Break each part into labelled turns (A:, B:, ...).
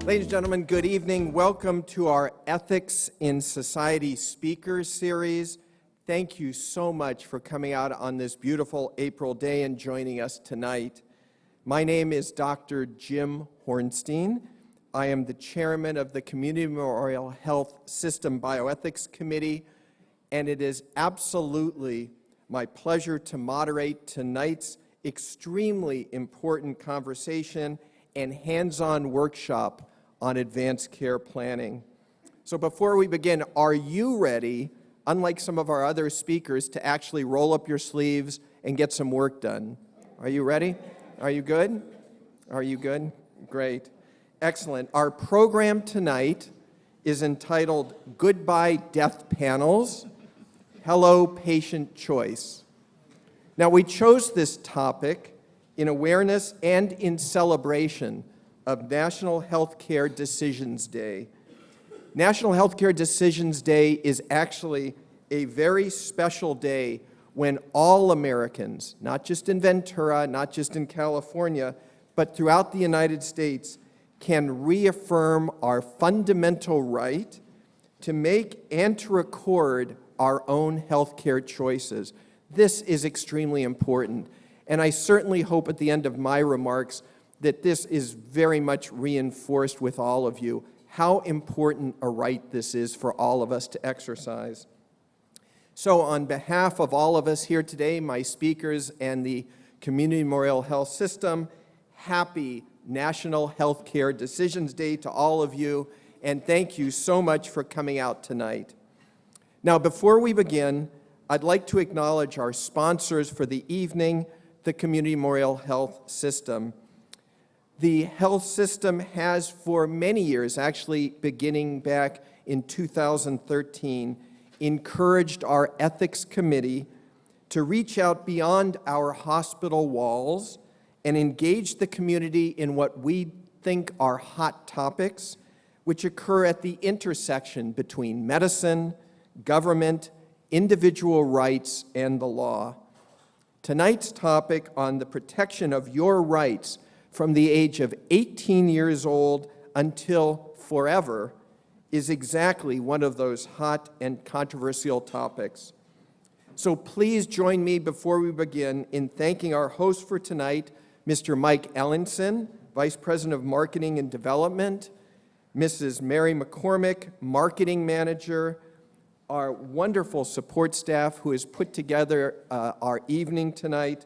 A: Ladies and gentlemen, good evening. Welcome to our Ethics in Society Speakers Series. Thank you so much for coming out on this beautiful April day and joining us tonight. My name is Dr. Jim Hornstein. I am the chairman of the Community Memorial Health System Bioethics Committee, and it is absolutely my pleasure to moderate tonight's extremely important conversation and hands-on workshop on advanced care planning. So before we begin, are you ready, unlike some of our other speakers, to actually roll up your sleeves and get some work done? Are you ready? Are you good? Are you good? Great. Excellent. Our program tonight is entitled Goodbye Death Panels, Hello Patient Choice. Now, we chose this topic in awareness and in celebration of National Healthcare Decisions Day. National Healthcare Decisions Day is actually a very special day when all Americans, not just in Ventura, not just in California, but throughout the United States, can reaffirm our fundamental right to make and to record our own healthcare choices. This is extremely important, and I certainly hope at the end of my remarks that this is very much reinforced with all of you, how important a right this is for all of us to exercise. So on behalf of all of us here today, my speakers and the Community Memorial Health System, happy National Healthcare Decisions Day to all of you, and thank you so much for coming out tonight. Now, before we begin, I'd like to acknowledge our sponsors for the evening, the Community Memorial Health System. The health system has for many years, actually beginning back in 2013, encouraged our ethics committee to reach out beyond our hospital walls and engage the community in what we think are hot topics, which occur at the intersection between medicine, government, individual rights, and the law. Tonight's topic on the protection of your rights from the age of 18 years old until forever is exactly one of those hot and controversial topics. So please join me before we begin in thanking our host for tonight, Mr. Mike Ellenson, Vice President of Marketing and Development, Mrs. Mary McCormick, Marketing Manager, our wonderful support staff who has put together our evening tonight,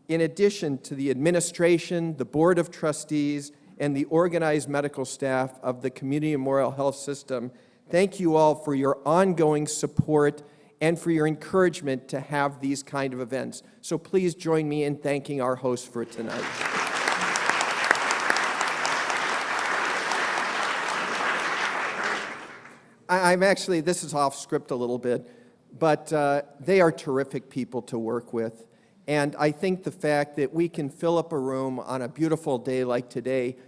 A: in addition to the administration, the Board of Trustees, and the organized medical staff of the Community Memorial Health System. Thank you all for your ongoing support and for your encouragement to have these kind of events. So please join me in thanking our host for tonight. I'm actually, this is off script a little bit, but they are terrific people to work with. And I think the fact that we can fill up a room on a beautiful day like today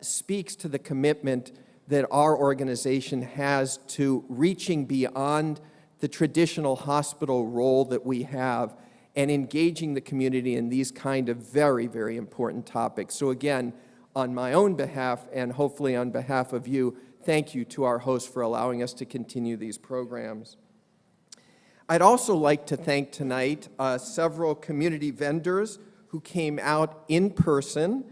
A: speaks to the commitment that our organization has to reaching beyond the traditional hospital role that we have and engaging the community in these kind of very, very important topics. So again, on my own behalf and hopefully on behalf of you, thank you to our host for allowing us to continue these programs. I'd also like to thank tonight several community vendors who came out in person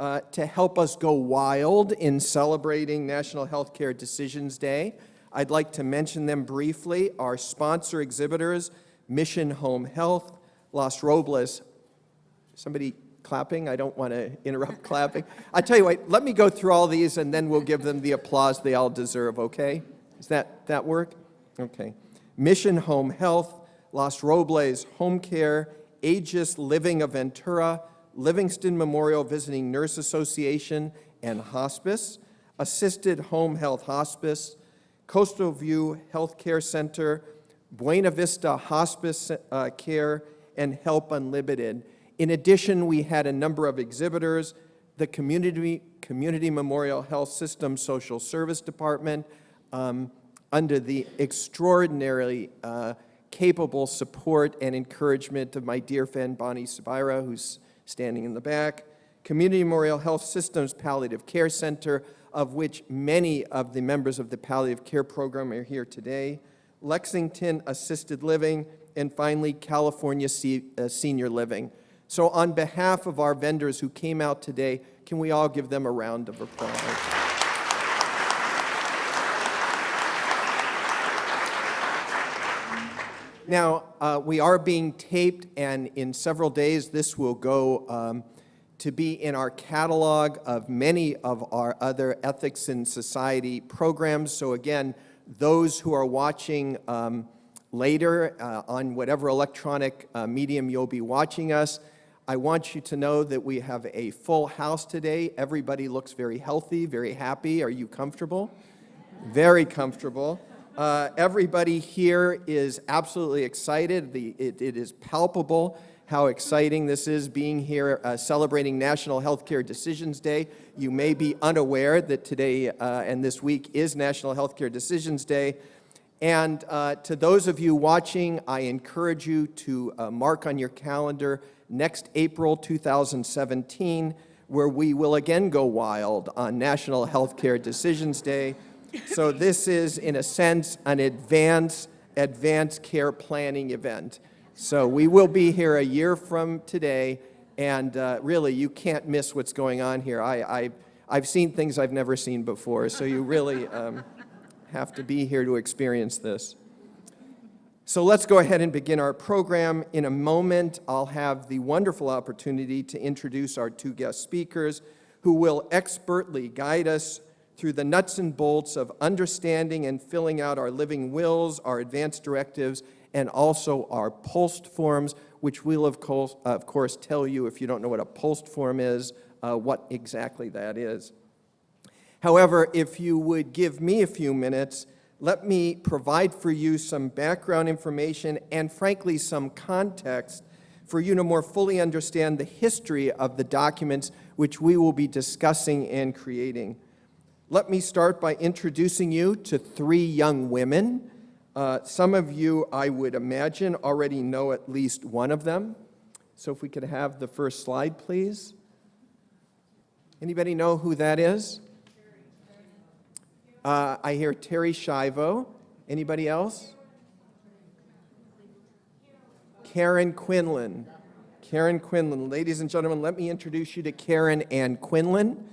A: to help us go wild in celebrating National Healthcare Decisions Day. I'd like to mention them briefly. Our sponsor exhibitors, Mission Home Health, Los Robles. Somebody clapping? I don't want to interrupt clapping. I tell you what, let me go through all these and then we'll give them the applause they all deserve, okay? Does that work? Okay. Mission Home Health, Los Robles Home Care, Aegis Living of Ventura, Livingston Memorial Visiting Nurse Association and Hospice, Assisted Home Health Hospice, Coastal View Health Care Center, Buena Vista Hospice Care, and Help Unlimited. In addition, we had a number of exhibitors, the Community Memorial Health System Social Service Department, under the extraordinarily capable support and encouragement of my dear friend Bonnie Sabira, who's standing in the back, Community Memorial Health System's Palliative Care Center, of which many of the members of the palliative care program are here today, Lexington Assisted Living, and finally, California Senior Living. So on behalf of our vendors who came out today, can we all give them a round of applause? Now, we are being taped, and in several days, this will go to be in our catalog of many of our other Ethics in Society programs. So again, those who are watching later on whatever electronic medium you'll be watching us, I want you to know that we have a full house today. Everybody looks very healthy, very happy. Are you comfortable? Very comfortable. Everybody here is absolutely excited. It is palpable how exciting this is being here celebrating National Healthcare Decisions Day. You may be unaware that today and this week is National Healthcare Decisions Day. And to those of you watching, I encourage you to mark on your calendar next April 2017, where we will again go wild on National Healthcare Decisions Day. So this is, in a sense, an advanced care planning event. So we will be here a year from today, and really, you can't miss what's going on here. I've seen things I've never seen before, so you really have to be here to experience this. So let's go ahead and begin our program. In a moment, I'll have the wonderful opportunity to introduce our two guest speakers who will expertly guide us through the nuts and bolts of understanding and filling out our living wills, our advance directives, and also our post forms, which we'll of course tell you, if you don't know what a post form is, what exactly that is. However, if you would give me a few minutes, let me provide for you some background information and, frankly, some context for you to more fully understand the history of the documents which we will be discussing and creating. Let me start by introducing you to three young women. Some of you, I would imagine, already know at least one of them. So if we could have the first slide, please. Anybody know who that is? I hear Terri Schiavo. Anybody else? Karen Quinlan. Karen Quinlan. Ladies and gentlemen, let me introduce you to Karen Ann Quinlan.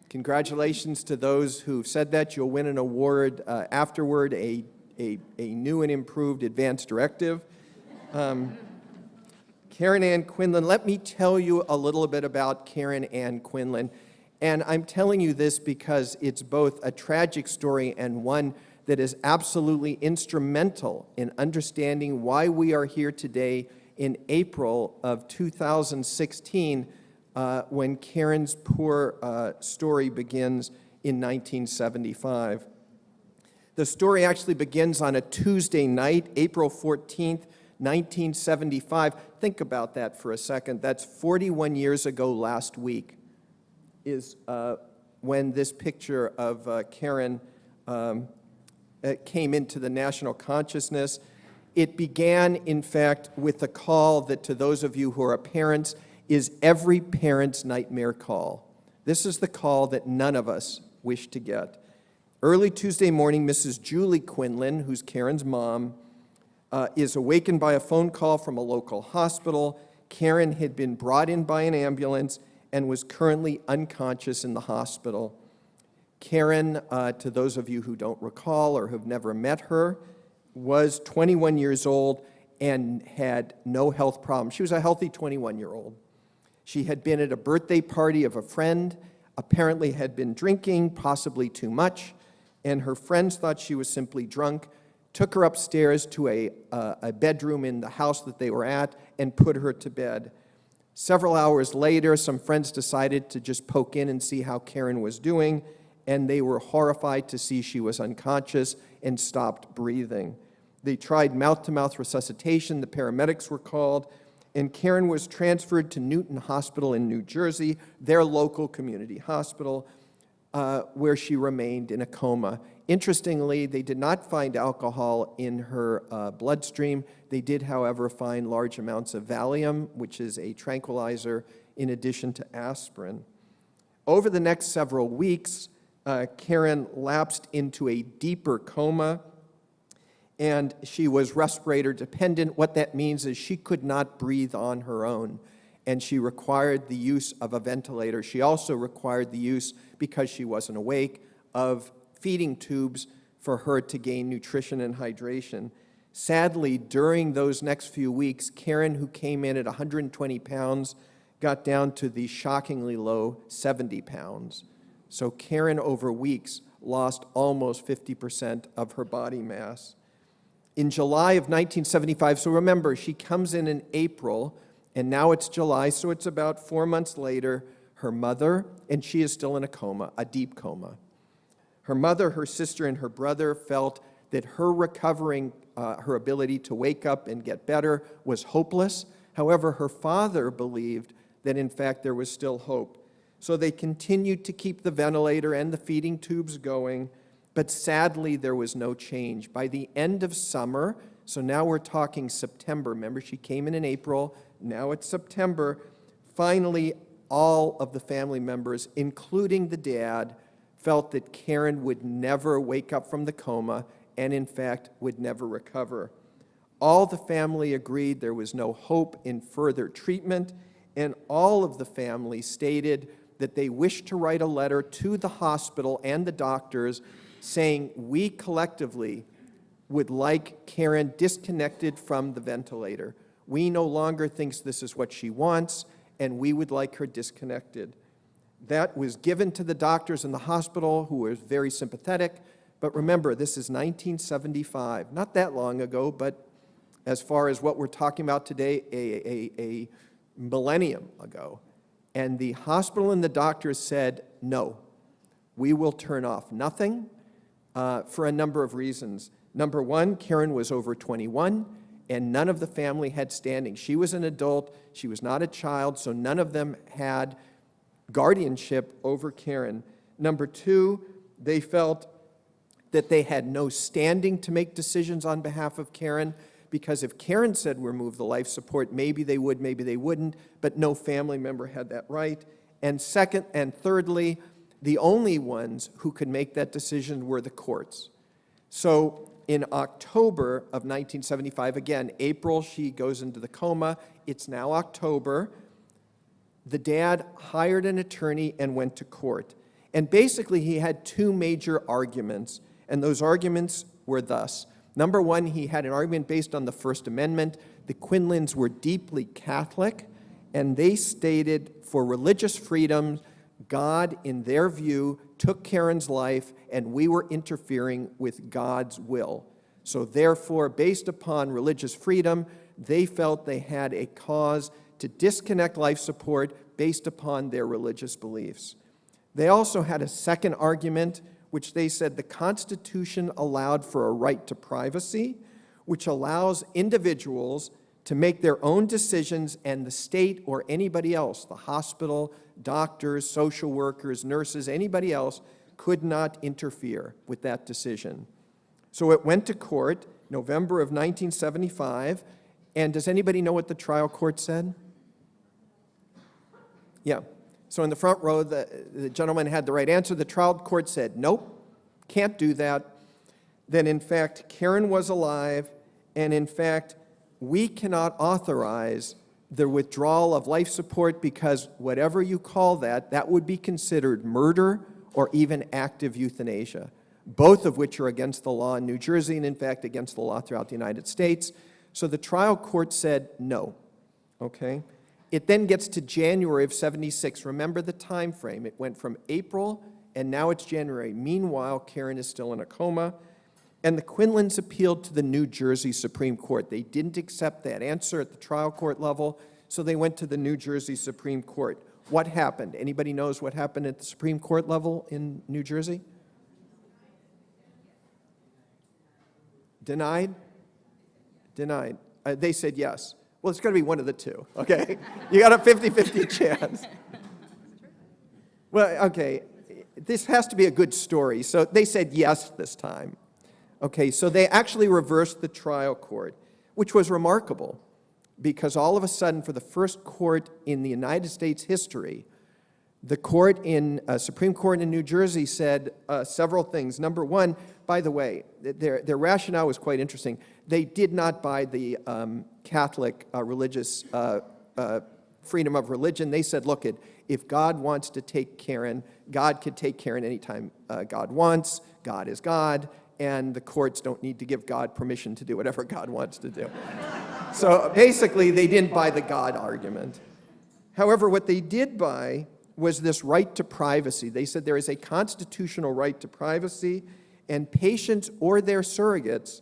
A: Congratulations to those who've said that. You'll win an award afterward, a new and improved advance directive. Karen Ann Quinlan, let me tell you a little bit about Karen Ann Quinlan. And I'm telling you this because it's both a tragic story and one that is absolutely instrumental in understanding why we are here today in April of 2016 when Karen's poor story begins in 1975. The story actually begins on a Tuesday night, April 14th, 1975. Think about that for a second. That's 41 years ago last week is when this picture of Karen came into the national consciousness. It began, in fact, with a call that, to those of you who are parents, is every parent's nightmare call. This is the call that none of us wish to get. Early Tuesday morning, Mrs. Julie Quinlan, who's Karen's mom, is awakened by a phone call from a local hospital. Karen had been brought in by an ambulance and was currently unconscious in the hospital. Karen, to those of you who don't recall or have never met her, was 21 years old and had no health problems. She was a healthy 21-year-old. She had been at a birthday party of a friend, apparently had been drinking, possibly too much, and her friends thought she was simply drunk, took her upstairs to a bedroom in the house that they were at, and put her to bed. Several hours later, some friends decided to just poke in and see how Karen was doing, and they were horrified to see she was unconscious and stopped breathing. They tried mouth-to-mouth resuscitation. The paramedics were called, and Karen was transferred to Newton Hospital in New Jersey, their local community hospital. where she remained in a coma. Interestingly, they did not find alcohol in her bloodstream. They did, however, find large amounts of Valium, which is a tranquilizer, in addition to aspirin. Over the next several weeks, Karen lapsed into a deeper coma, and she was respirator dependent. What that means is she could not breathe on her own, and she required the use of a ventilator. She also required the use, because she wasn't awake, of feeding tubes for her to gain nutrition and hydration. Sadly, during those next few weeks, Karen, who came in at 120 pounds, got down to the shockingly low 70 pounds. So Karen, over weeks, lost almost 50% of her body mass. In July of 1975, so remember, she comes in April, and now it's July, so it's about 4 months later, her mother, and she is still in a coma, a deep coma. Her mother, her sister, and her brother felt that her recovering, her ability to wake up and get better was hopeless. However, her father believed that, in fact, there was still hope. So they continued to keep the ventilator and the feeding tubes going, but sadly, there was no change. By the end of summer, so now we're talking September. Remember, she came in April. Now it's September. Finally, all of the family members, including the dad, felt that Karen would never wake up from the coma and, in fact, would never recover. All the family agreed there was no hope in further treatment, and all of the family stated that they wished to write a letter to the hospital and the doctors saying, we collectively would like Karen disconnected from the ventilator. We no longer think this is what she wants, and we would like her disconnected. That was given to the doctors in the hospital, who were very sympathetic. But remember, this is 1975, not that long ago, but as far as what we're talking about today, a millennium ago. And the hospital and the doctors said, no, we will turn off nothing for a number of reasons. Number one, Karen was over 21, and none of the family had standing. She was an adult, she was not a child, so none of them had guardianship over Karen. Number two, they felt that they had no standing to make decisions on behalf of Karen, because if Karen said remove the life support, maybe they would, maybe they wouldn't, but no family member had that right. And second and thirdly, the only ones who could make that decision were the courts. So in October of 1975, again, April, she goes into the coma. It's now October. The dad hired an attorney and went to court. And basically, he had two major arguments, and those arguments were thus. Number one, he had an argument based on the First Amendment. The Quinlans were deeply Catholic, and they stated for religious freedom, God, in their view, took Karen's life, and we were interfering with God's will. So therefore, based upon religious freedom, they felt they had a cause to disconnect life support based upon their religious beliefs. They also had a second argument, which they said the Constitution allowed for a right to privacy, which allows individuals to make their own decisions, and the state or anybody else, the hospital, doctors, social workers, nurses, anybody else, could not interfere with that decision. So it went to court, November of 1975, and does anybody know what the trial court said? Yeah. So in the front row, the gentleman had the right answer. The trial court said, nope, can't do that. Then, in fact, Karen was alive, and in fact, we cannot authorize the withdrawal of life support because whatever you call that, that would be considered murder or even active euthanasia, both of which are against the law in New Jersey and, in fact, against the law throughout the United States. So the trial court said no, okay? It then gets to January of 76. Remember the time frame. It went from April, and now it's January. Meanwhile, Karen is still in a coma, and the Quinlans appealed to the New Jersey Supreme Court. They didn't accept that answer at the trial court level, so they went to the New Jersey Supreme Court. What happened? Anybody knows what happened at the Supreme Court level in New Jersey? Denied? Denied. They said yes. Well, it's going to be one of the two, okay? You got a 50-50 chance. Well, okay, this has to be a good story. So they said yes this time. Okay, so they actually reversed the trial court, which was remarkable because all of a sudden, for the first court in the United States history, the court in Supreme Court in New Jersey said several things. Number one, by the way, their rationale was quite interesting. They did not buy the Catholic religious freedom of religion. They said, look, if God wants to take Karen, God could take Karen anytime God wants. God is God, and the courts don't need to give God permission to do whatever God wants to do. So basically, they didn't buy the God argument. However, what they did buy was this right to privacy. They said there is a constitutional right to privacy, and patients or their surrogates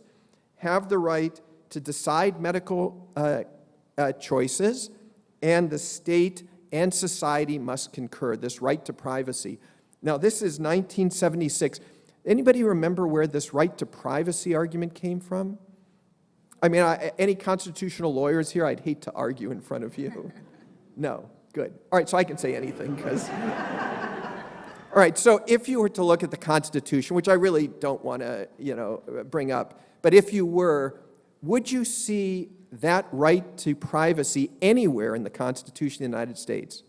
A: have the right to decide medical choices, and the state and society must concur, this right to privacy. Now, this is 1976. Anybody remember where this right to privacy argument came from? I mean, any constitutional lawyers here? I'd hate to argue in front of you. No, good. All right, so I can say anything because... All right, so if you were to look at the Constitution, which I really don't want to, bring up, but if you were, would you see that right to privacy anywhere in the Constitution of the United States?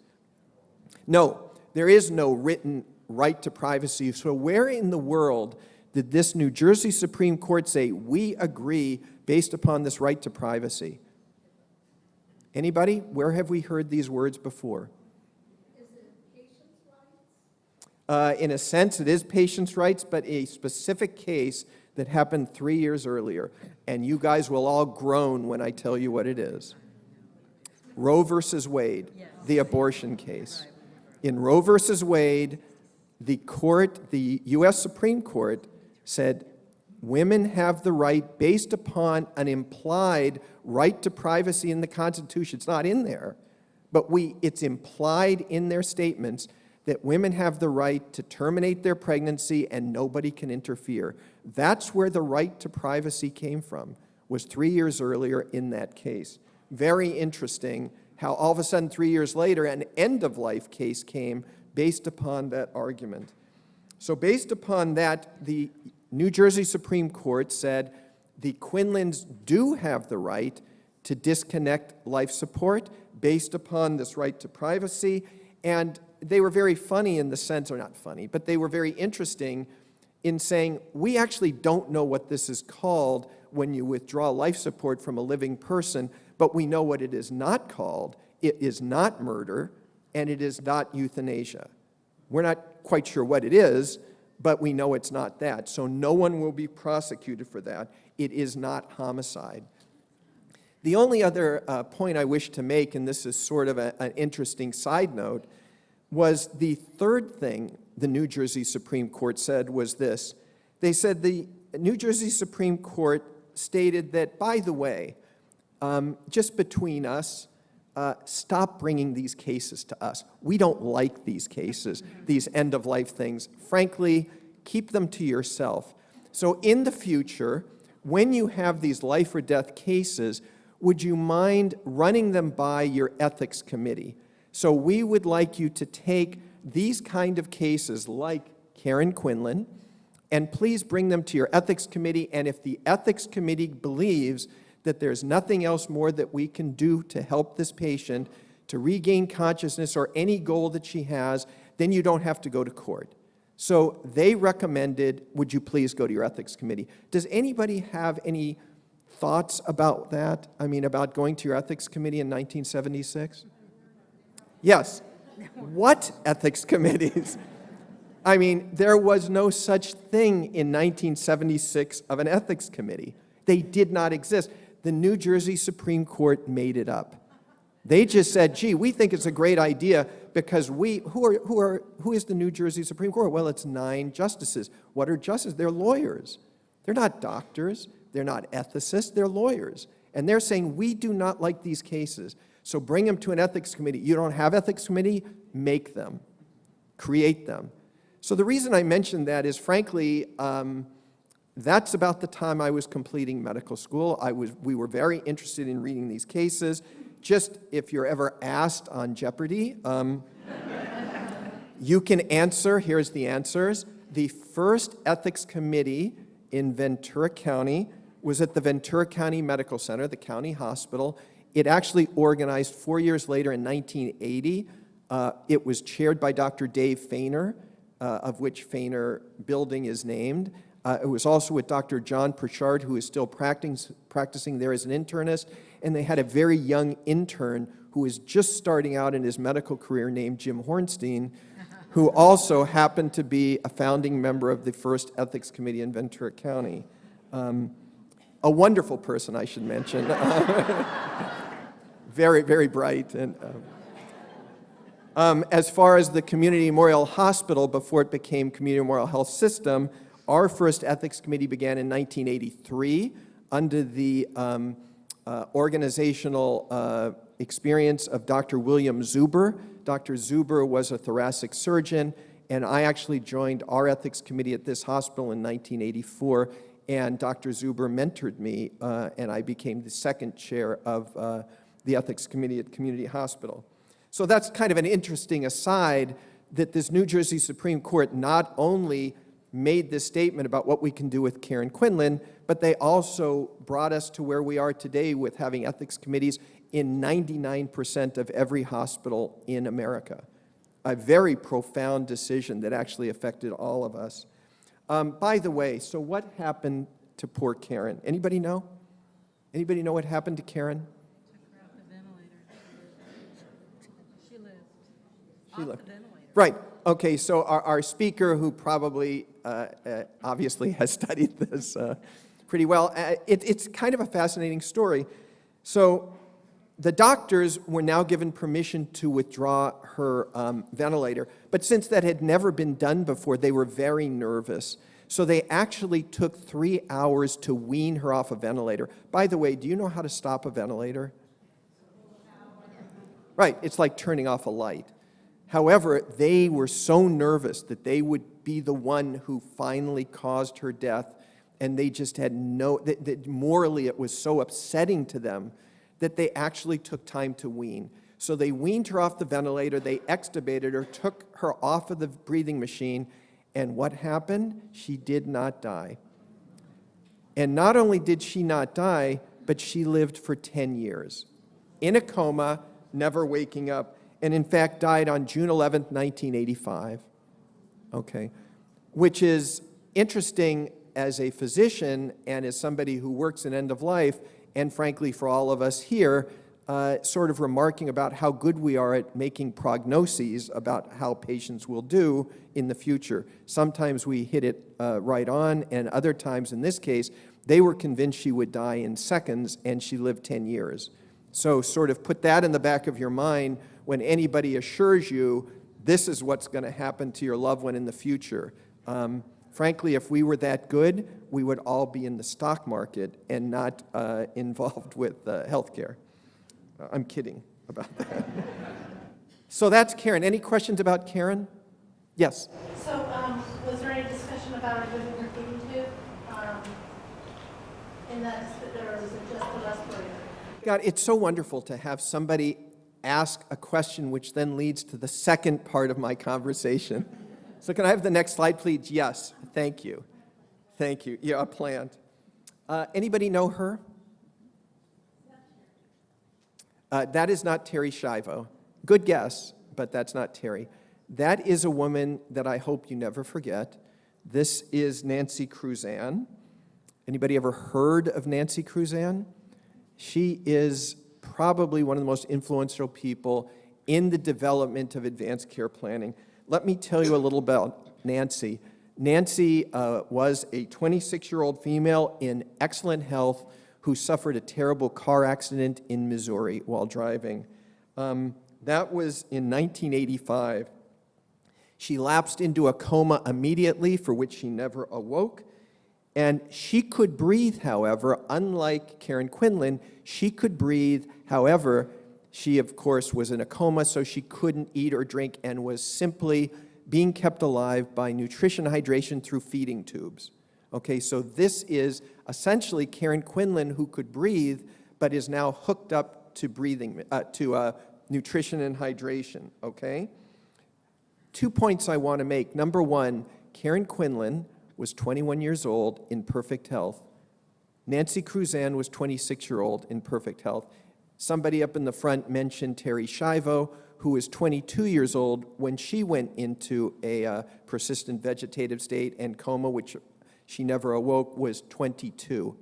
A: No, there is no written right to privacy. So where in the world did this New Jersey Supreme Court say, we agree based upon this right to privacy? Anybody? Where have we heard these words before?
B: Is it patients' rights?
A: In a sense, it is patients' rights, but a specific case that happened 3 years earlier. And you guys will all groan when I tell you what it is. Roe versus Wade, the abortion case. In Roe versus Wade, the U.S. Supreme Court said women have the right based upon an implied right to privacy in the Constitution. It's not in there, but it's implied in their statements that women have the right to terminate their pregnancy and nobody can interfere. That's where the right to privacy came from, was 3 years earlier in that case. Very interesting how all of a sudden 3 years later an end-of-life case came based upon that argument. So based upon that, the New Jersey Supreme Court said the Quinlans do have the right to disconnect life support based upon this right to privacy, and they were very funny in the sense, or not funny, but they were very interesting in saying, we actually don't know what this is called when you withdraw life support from a living person, but we know what it is not called. It is not murder, and it is not euthanasia. We're not quite sure what it is, but we know it's not that. So no one will be prosecuted for that. It is not homicide. The only other point I wish to make, and this is sort of an interesting side note, was the third thing the New Jersey Supreme Court said was this. They said the New Jersey Supreme Court stated that, by the way, just between us, stop bringing these cases to us. We don't like these cases, these end-of-life things. Frankly, keep them to yourself. So in the future, when you have these life or death cases, would you mind running them by your ethics committee? So we would like you to take these kind of cases like Karen Quinlan, and please bring them to your ethics committee, and if the ethics committee believes that there's nothing else more that we can do to help this patient to regain consciousness or any goal that she has, then you don't have to go to court. So they recommended, would you please go to your ethics committee? Does anybody have any thoughts about that? I mean, about going to your ethics committee in 1976? Yes. What ethics committees? I mean, there was no such thing in 1976 of an ethics committee. They did not exist. The New Jersey Supreme Court made it up. They just said, gee, we think it's a great idea because who is the New Jersey Supreme Court? Well, it's 9 justices. What are justices? They're lawyers. They're not doctors. They're not ethicists. They're lawyers. And they're saying, we do not like these cases. So bring them to an ethics committee. You don't have ethics committee? Make them. Create them. So the reason I mentioned that is, frankly, that's about the time I was completing medical school. We were very interested in reading these cases. Just if you're ever asked on Jeopardy, You can answer. Here's the answers. The first ethics committee in Ventura County was at the Ventura County Medical Center, the county hospital. It actually organized 4 years later in 1980. It was chaired by Dr. Dave Feiner, of which Feiner Building is named. It was also with Dr. John Pritchard, who is still practicing there as an internist, and they had a very young intern who was just starting out in his medical career named Jim Hornstein, who also happened to be a founding member of the first ethics committee in Ventura County. A wonderful person, I should mention. Very, very bright. And as far as the Community Memorial Hospital, before it became Community Memorial Health System, our first ethics committee began in 1983 under the organizational experience of Dr. William Zuber. Dr. Zuber was a thoracic surgeon, and I actually joined our ethics committee at this hospital in 1984, and Dr. Zuber mentored me, and I became the second chair of the ethics committee at Community Hospital. So that's kind of an interesting aside, that this New Jersey Supreme Court not only made this statement about what we can do with Karen Quinlan, but they also brought us to where we are today with having ethics committees in 99% of every hospital in America. A very profound decision that actually affected all of us. By the way, so what happened to poor Karen? Anybody know? Anybody know what happened to Karen?
C: Took her off the ventilator. She lived
A: She
C: off
A: lived.
C: the ventilator.
A: Right. Okay, so our speaker, who probably obviously has studied this pretty well, it's kind of a fascinating story. So the doctors were now given permission to withdraw her ventilator, but since that had never been done before, they were very nervous. So they actually took 3 hours to wean her off a ventilator. By the way, do you know how to stop a ventilator? Right, it's like turning off a light. However, they were so nervous that they would be the one who finally caused her death, and they just had morally it was so upsetting to them that they actually took time to wean. So they weaned her off the ventilator, they extubated her, took her off of the breathing machine, and what happened? She did not die. And not only did she not die, but she lived for 10 years in a coma, never waking up, and in fact died on June 11th, 1985. Okay, which is interesting as a physician and as somebody who works in end of life, and frankly for all of us here, sort of remarking about how good we are at making prognoses about how patients will do in the future. Sometimes we hit it right on, and other times, in this case, they were convinced she would die in seconds, and she lived 10 years. So sort of put that in the back of your mind when anybody assures you this is what's going to happen to your loved one in the future. Frankly, if we were that good, we would all be in the stock market and not involved with healthcare. I'm kidding about that. So that's Karen. Any questions about Karen? Yes.
B: So, was there any discussion about removing her feeding tube? In that, or was it just the respirator?
A: God, it's so wonderful to have somebody ask a question which then leads to the second part of my conversation. So can I have the next slide, please? Yes, thank you. Thank you. Yeah, a plant. Anybody know her? That is not Terry Schiavo. Good guess, but that's not Terry. That is a woman that I hope you never forget. This is Nancy Cruzan. Anybody ever heard of Nancy Cruzan? She is probably one of the most influential people in the development of advanced care planning. Let me tell you a little about Nancy. Nancy was a 26-year-old female in excellent health who suffered a terrible car accident in Missouri while driving. That was in 1985. She lapsed into a coma immediately, for which she never awoke. And she could breathe, however, unlike Karen Quinlan. She could breathe, however, she, of course, was in a coma, so she couldn't eat or drink and was simply being kept alive by nutrition hydration through feeding tubes. Okay, so this is essentially Karen Quinlan who could breathe, but is now hooked up to nutrition and hydration, okay? 2 points I want to make. Number one, Karen Quinlan was 21 years old in perfect health. Nancy Cruzan was 26-year-old in perfect health. Somebody up in the front mentioned Terry Schiavo, who was 22 years old when she went into a persistent vegetative state, and coma, which she never awoke, was 22.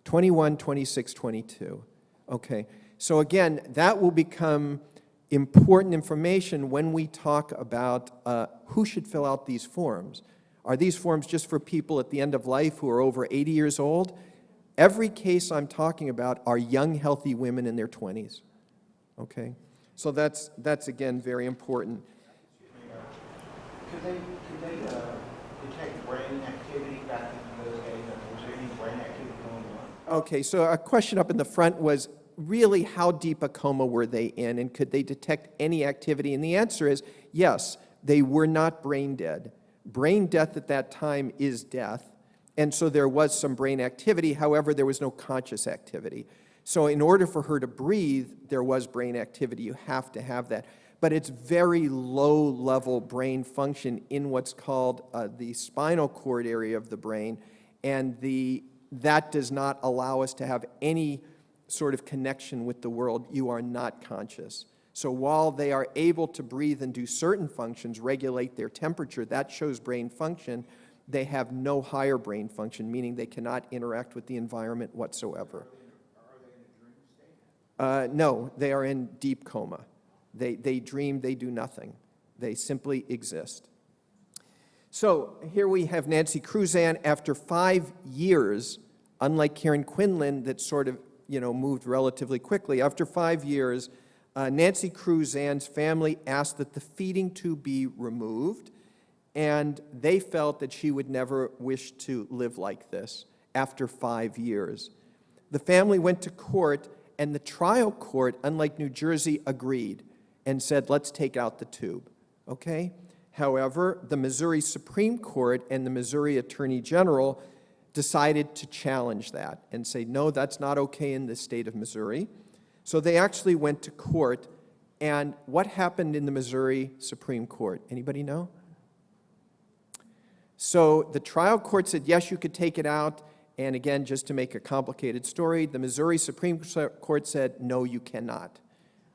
A: 21, 26, 22. Okay, so again, that will become important information when we talk about who should fill out these forms. Are these forms just for people at the end of life who are over 80 years old? Every case I'm talking about are young, healthy women in their 20s. Okay? So that's again, very important.
D: Could they detect brain activity back in those days? Was there any brain activity going on?
A: Okay, so a question up in the front was, really, how deep a coma were they in, and could they detect any activity? And the answer is yes, they were not brain dead. Brain death at that time is death, and so there was some brain activity. However, there was no conscious activity. So in order for her to breathe, there was brain activity. You have to have that. But it's very low-level brain function in what's called the spinal cord area of the brain, and that does not allow us to have any sort of connection with the world. You are not conscious. So while they are able to breathe and do certain functions, regulate their temperature, that shows brain function, they have no higher brain function, meaning they cannot interact with the environment whatsoever.
D: Are they in a dream state?
A: No, they are in deep coma. They dream, they do nothing. They simply exist. So here we have Nancy Cruzan. After 5 years, unlike Karen Quinlan that sort of moved relatively quickly, after 5 years, Nancy Cruzan's family asked that the feeding tube be removed, and they felt that she would never wish to live like this after 5 years. The family went to court, and the trial court, unlike New Jersey, agreed and said, let's take out the tube, okay? However, the Missouri Supreme Court and the Missouri Attorney General decided to challenge that and say, no, that's not okay in the state of Missouri. So they actually went to court, and what happened in the Missouri Supreme Court? Anybody know? So the trial court said, yes, you could take it out, and again, just to make a complicated story, the Missouri Supreme Court said, no, you cannot.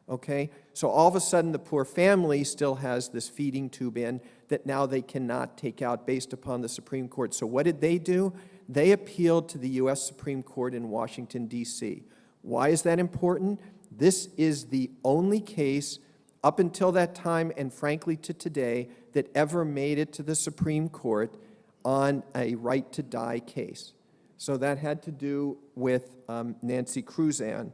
A: Okay? So all of a sudden, the poor family still has this feeding tube in that now they cannot take out based upon the Supreme Court. So what did they do? They appealed to the U.S. Supreme Court in Washington, D.C. Why is that important? This is the only case up until that time, and frankly to today, that ever made it to the Supreme Court on a right-to-die case. So that had to do with Nancy Cruzan.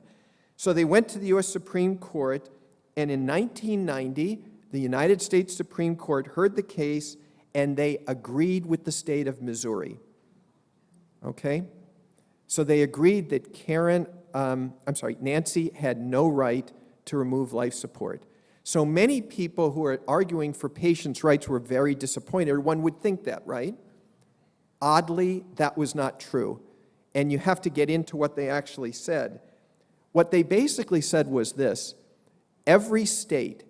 A: So they went to the U.S. Supreme Court, and in 1990, the United States Supreme Court heard the case, and they agreed with the state of Missouri. Okay? So they agreed that Nancy had no right to remove life support. So many people who are arguing for patients' rights were very disappointed. One would think that, right? Oddly, that was not true. And you have to get into what they actually said. What they basically said was this: every state,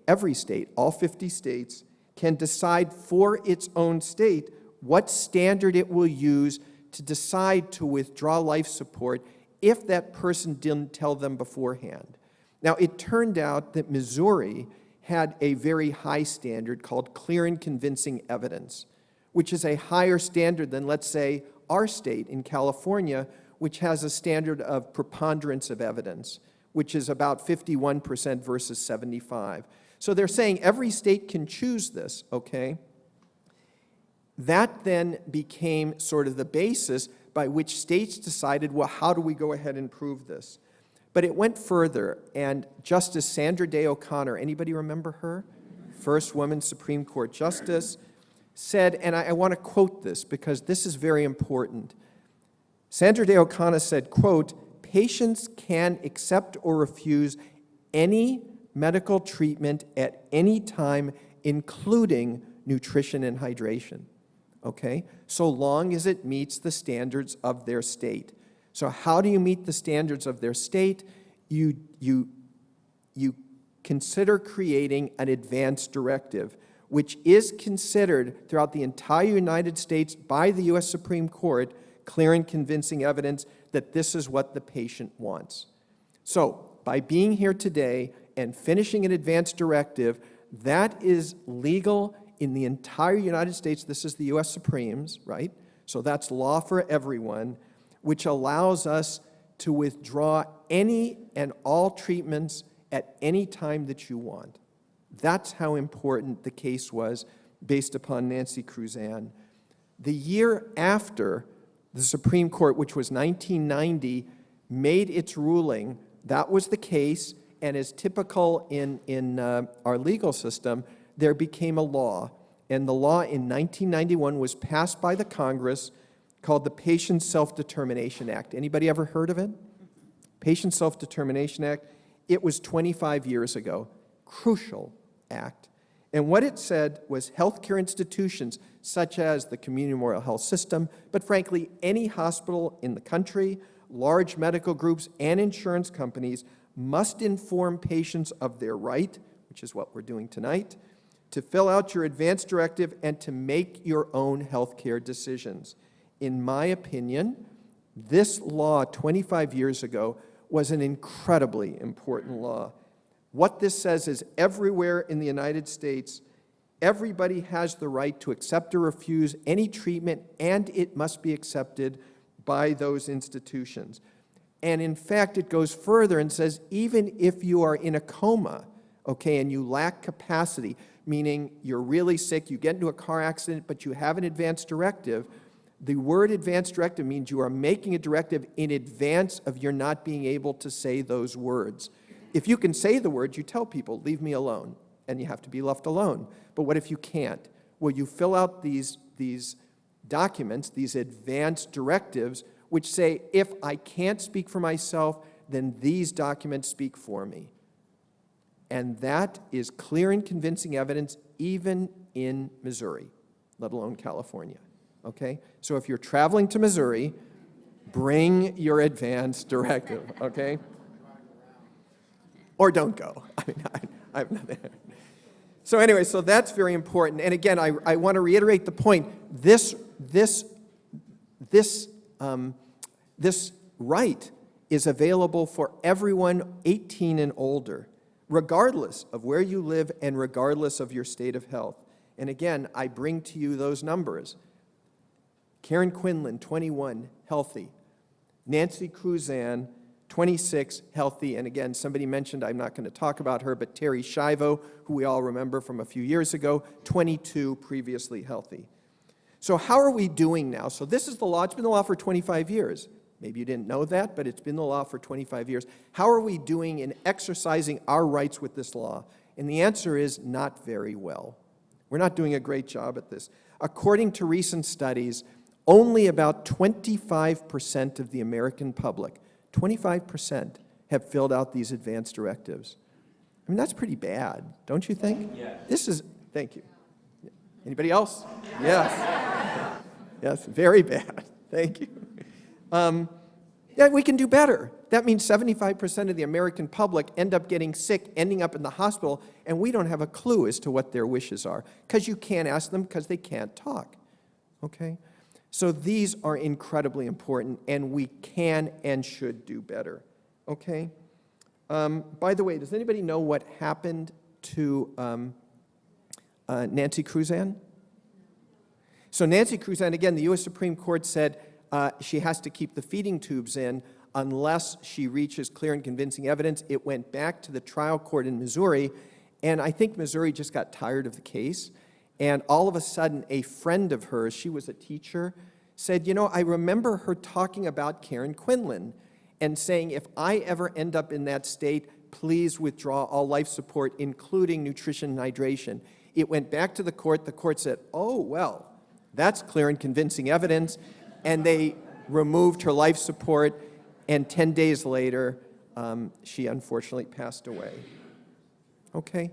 A: all 50 states, can decide for its own state what standard it will use to decide to withdraw life support if that person didn't tell them beforehand. Now, it turned out that Missouri had a very high standard called clear and convincing evidence, which is a higher standard than, let's say, our state in California, which has a standard of preponderance of evidence, which is about 51% versus 75%. So they're saying every state can choose this, okay? That then became sort of the basis by which states decided, well, how do we go ahead and prove this? But it went further, and Justice Sandra Day O'Connor, anybody remember her? First woman Supreme Court justice, said, and I want to quote this because this is very important. Sandra Day O'Connor said, quote, patients can accept or refuse any medical treatment at any time, including nutrition and hydration, okay? So long as it meets the standards of their state. So how do you meet the standards of their state? You consider creating an advance directive, which is considered throughout the entire United States by the U.S. Supreme Court clear and convincing evidence that this is what the patient wants. So, by being here today and finishing an advance directive, that is legal in the entire United States. This is the U.S. Supremes, right? So that's law for everyone, which allows us to withdraw any and all treatments at any time that you want. That's how important the case was based upon Nancy Cruzan. The year after the Supreme Court, which was 1990, made its ruling, that was the case, and as typical in our legal system, there became a law. And the law in 1991 was passed by the Congress called the Patient Self-Determination Act. Anybody ever heard of it? Patient Self-Determination Act. It was 25 years ago. Crucial act. And what it said was healthcare institutions such as the Community Memorial Health System, but frankly, any hospital in the country, large medical groups, and insurance companies must inform patients of their right, which is what we're doing tonight, to fill out your advance directive and to make your own healthcare decisions. In my opinion, this law 25 years ago was an incredibly important law. What this says is everywhere in the United States, everybody has the right to accept or refuse any treatment, and it must be accepted by those institutions. And in fact, it goes further and says even if you are in a coma, okay, and you lack capacity, meaning you're really sick, you get into a car accident, but you have an advance directive, the word advance directive means you are making a directive in advance of your not being able to say those words. If you can say the words, you tell people, leave me alone, and you have to be left alone. But what if you can't? Well, you fill out these documents, these advance directives, which say, if I can't speak for myself, then these documents speak for me. And that is clear and convincing evidence even in Missouri, let alone California, okay? So if you're traveling to Missouri, bring your advance directive, okay? Or don't go. I mean, I'm not there. So anyway, so that's very important. And again, I want to reiterate the point. This right is available for everyone 18 and older, regardless of where you live and regardless of your state of health. And again, I bring to you those numbers. Karen Quinlan, 21, healthy. Nancy Cruzan, 26, healthy. And again, somebody mentioned, I'm not going to talk about her, but Terry Schiavo, who we all remember from a few years ago, 22, previously healthy. So how are we doing now? So this is the law. It's been the law for 25 years. Maybe you didn't know that, but it's been the law for 25 years. How are we doing in exercising our rights with this law? And the answer is not very well. We're not doing a great job at this. According to recent studies, only about 25% of the American public, 25%, have filled out these advance directives. I mean, that's pretty bad, don't you think? Yeah. This is, thank you. Anybody else? Yes. Yes, very bad. Thank you. Yeah, we can do better. That means 75% of the American public end up getting sick, ending up in the hospital, and we don't have a clue as to what their wishes are, because you can't ask them because they can't talk, okay? So these are incredibly important, and we can and should do better, okay? By the way, does anybody know what happened to Nancy Cruzan? So Nancy Cruzan, again, the U.S. Supreme Court said she has to keep the feeding tubes in unless she reaches clear and convincing evidence. It went back to the trial court in Missouri, and I think Missouri just got tired of the case. And all of a sudden, a friend of hers, she was a teacher, said, you know, I remember her talking about Karen Quinlan and saying, if I ever end up in that state, please withdraw all life support, including nutrition and hydration. It went back to the court. The court said, oh, well, that's clear and convincing evidence. And they removed her life support, and 10 days later, she unfortunately passed away. Okay?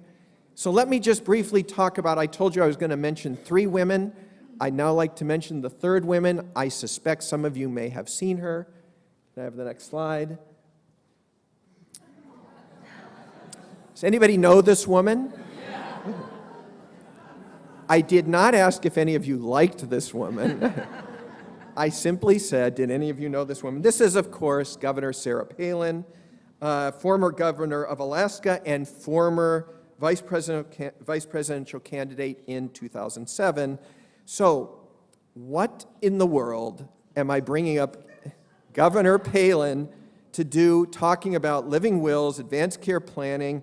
A: So let me just briefly talk about, I told you I was going to mention 3 women. I'd now like to mention the third woman. I suspect some of you may have seen her. Can I have the next slide? Does anybody know this woman? I did not ask if any of you liked this woman. I simply said, did any of you know this woman? This is, of course, Governor Sarah Palin, former governor of Alaska and former vice presidential candidate in 2007. So what in the world am I bringing up Governor Palin to do, talking about living wills, advanced care planning?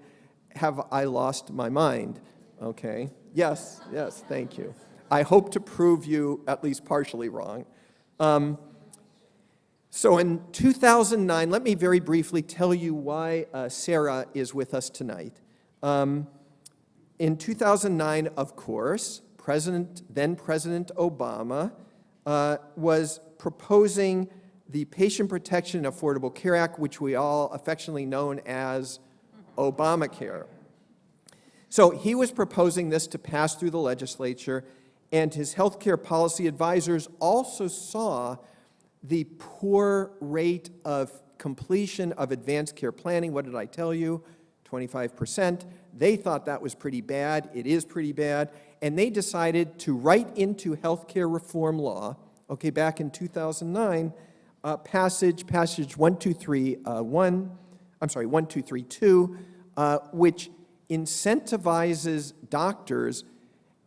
A: Have I lost my mind? Okay. Yes, thank you. I hope to prove you at least partially wrong. So in 2009, let me very briefly tell you why Sarah is with us tonight. In 2009, of course, then President Obama was proposing the Patient Protection and Affordable Care Act, which we all affectionately know as Obamacare. So he was proposing this to pass through the legislature, and his healthcare policy advisors also saw the poor rate of completion of advanced care planning. What did I tell you? 25%. They thought that was pretty bad. It is pretty bad. And they decided to write into healthcare reform law, okay, back in 2009, passage 1232, which incentivizes doctors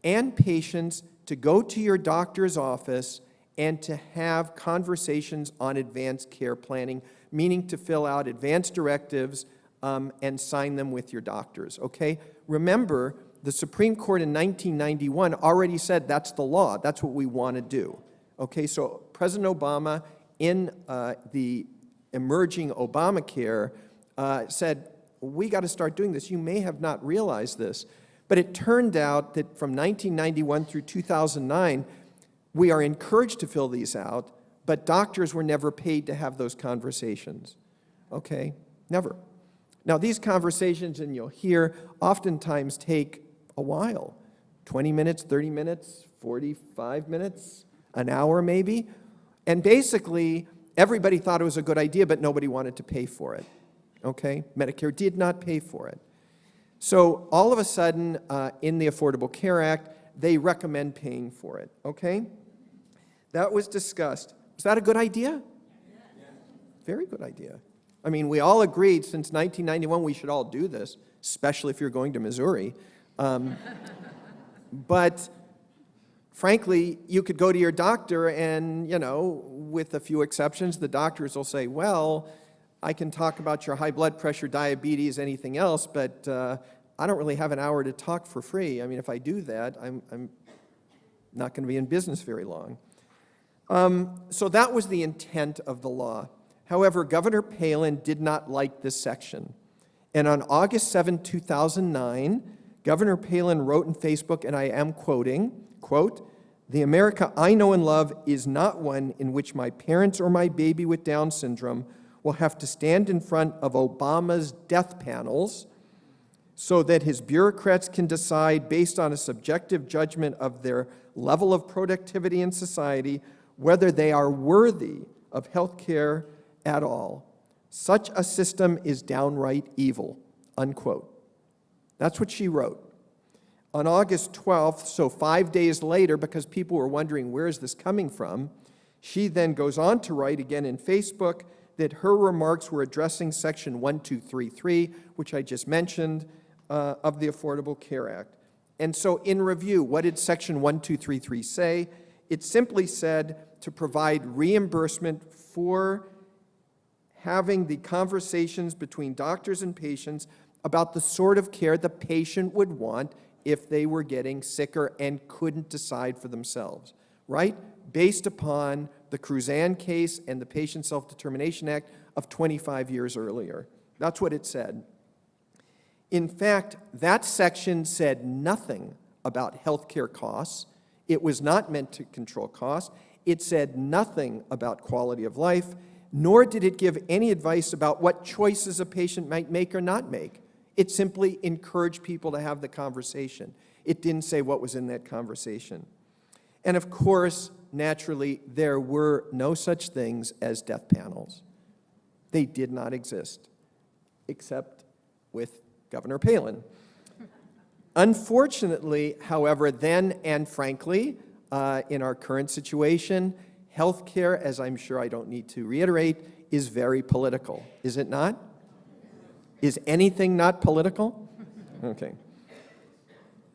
A: and patients to go to your doctor's office and to have conversations on advanced care planning, meaning to fill out advanced directives and sign them with your doctors, okay? Remember, the Supreme Court in 1991 already said that's the law. That's what we want to do, okay? So President Obama, in the emerging Obamacare, said, we got to start doing this. You may have not realized this, but it turned out that from 1991 through 2009, we are encouraged to fill these out, but doctors were never paid to have those conversations, okay? Never. Now, these conversations, and you'll hear, oftentimes take a while, 20 minutes, 30 minutes, 45 minutes, an hour maybe, and basically, everybody thought it was a good idea, but nobody wanted to pay for it. Okay? Medicare did not pay for it. So all of a sudden, in the Affordable Care Act, they recommend paying for it. Okay? That was discussed. Was that a good idea? Yes. Very good idea. I mean, we all agreed since 1991 we should all do this, especially if you're going to Missouri. But frankly, you could go to your doctor and, you know, with a few exceptions, the doctors will say, well, I can talk about your high blood pressure, diabetes, anything else, but I don't really have an hour to talk for free. I mean, if I do that, I'm not going to be in business very long. So that was the intent of the law. However, Governor Palin did not like this section. And on August 7, 2009, Governor Palin wrote in Facebook, and I am quoting, quote, "The America I know and love is not one in which my parents or my baby with Down syndrome will have to stand in front of Obama's death panels so that his bureaucrats can decide based on a subjective judgment of their level of productivity in society whether they are worthy of health care at all. Such a system is downright evil," unquote. That's what she wrote. On August 12th, so 5 days later, because people were wondering where is this coming from, she then goes on to write again in Facebook that her remarks were addressing Section 1233, which I just mentioned, of the Affordable Care Act. And so in review, what did Section 1233 say? It simply said to provide reimbursement for having the conversations between doctors and patients about the sort of care the patient would want if they were getting sicker and couldn't decide for themselves, right? Based upon the Cruzan case and the Patient Self-Determination Act of 25 years earlier. That's what it said. In fact, that section said nothing about health care costs. It was not meant to control costs. It said nothing about quality of life, nor did it give any advice about what choices a patient might make or not make. It simply encouraged people to have the conversation. It didn't say what was in that conversation. And of course, naturally, there were no such things as death panels. They did not exist, except with Governor Palin. Unfortunately, however, then and frankly, in our current situation, healthcare, as I'm sure I don't need to reiterate, is very political. Is it not? Is anything not political? Okay.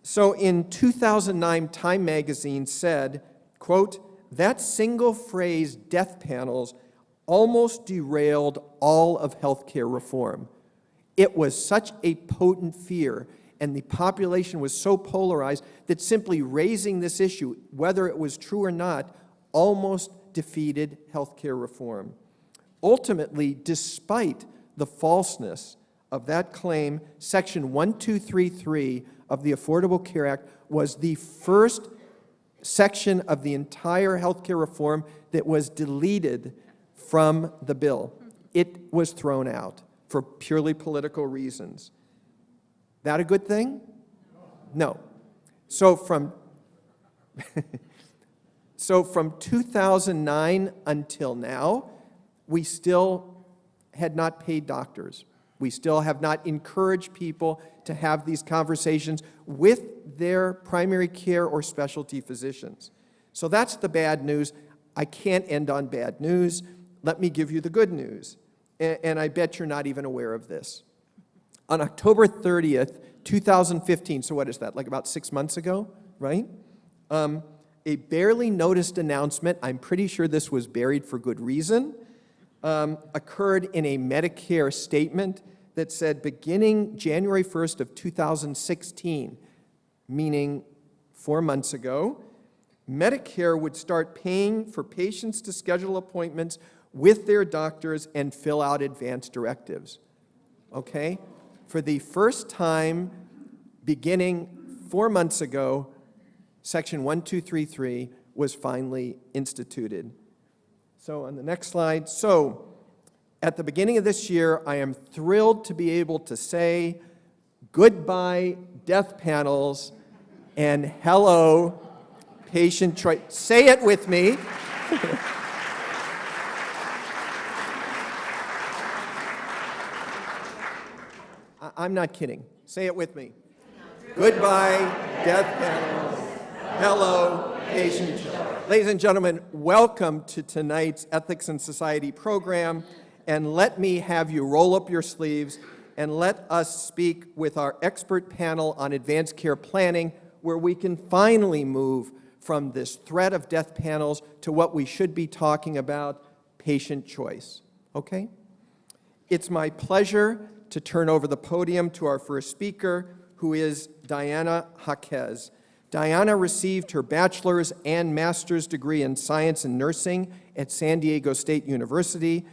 A: So in 2009, Time magazine said, quote, "That single phrase, death panels, almost derailed all of healthcare reform. It was such a potent fear, and the population was so polarized that simply raising this issue, whether it was true or not, almost defeated healthcare reform." Ultimately, despite the falseness of that claim, Section 1233 of the Affordable Care Act was the first section of the entire healthcare reform that was deleted from the bill. It was thrown out for purely political reasons. That a good thing? No. So from 2009 until now, we still had not paid doctors. We still have not encouraged people to have these conversations with their primary care or specialty physicians. So that's the bad news. I can't end on bad news. Let me give you the good news. And I bet you're not even aware of this. On October 30th, 2015, so what is that, like about 6 months ago, right? A barely noticed announcement, I'm pretty sure this was buried for good reason, occurred in a Medicare statement that said beginning January 1st of 2016, meaning 4 months ago, Medicare would start paying for patients to schedule appointments with their doctors and fill out advance directives. Okay? For the first time, beginning 4 months ago, Section 1233 was finally instituted. So on the next slide, so at the beginning of this year, I am thrilled to be able to say goodbye, death panels, and hello, patient choice. Say it with me. I'm not kidding. Say it with me. Goodbye, death panels. Hello, patient choice. Ladies and gentlemen, welcome to tonight's Ethics in Society program. And let me have you roll up your sleeves and let us speak with our expert panel on advanced care planning, where we can finally move from this threat of death panels to what we should be talking about, patient choice. Okay? It's my pleasure to turn over the podium to our first speaker, who is Diana Jaquez. Diana received her bachelor's and master's degree in science and nursing at San Diego State University.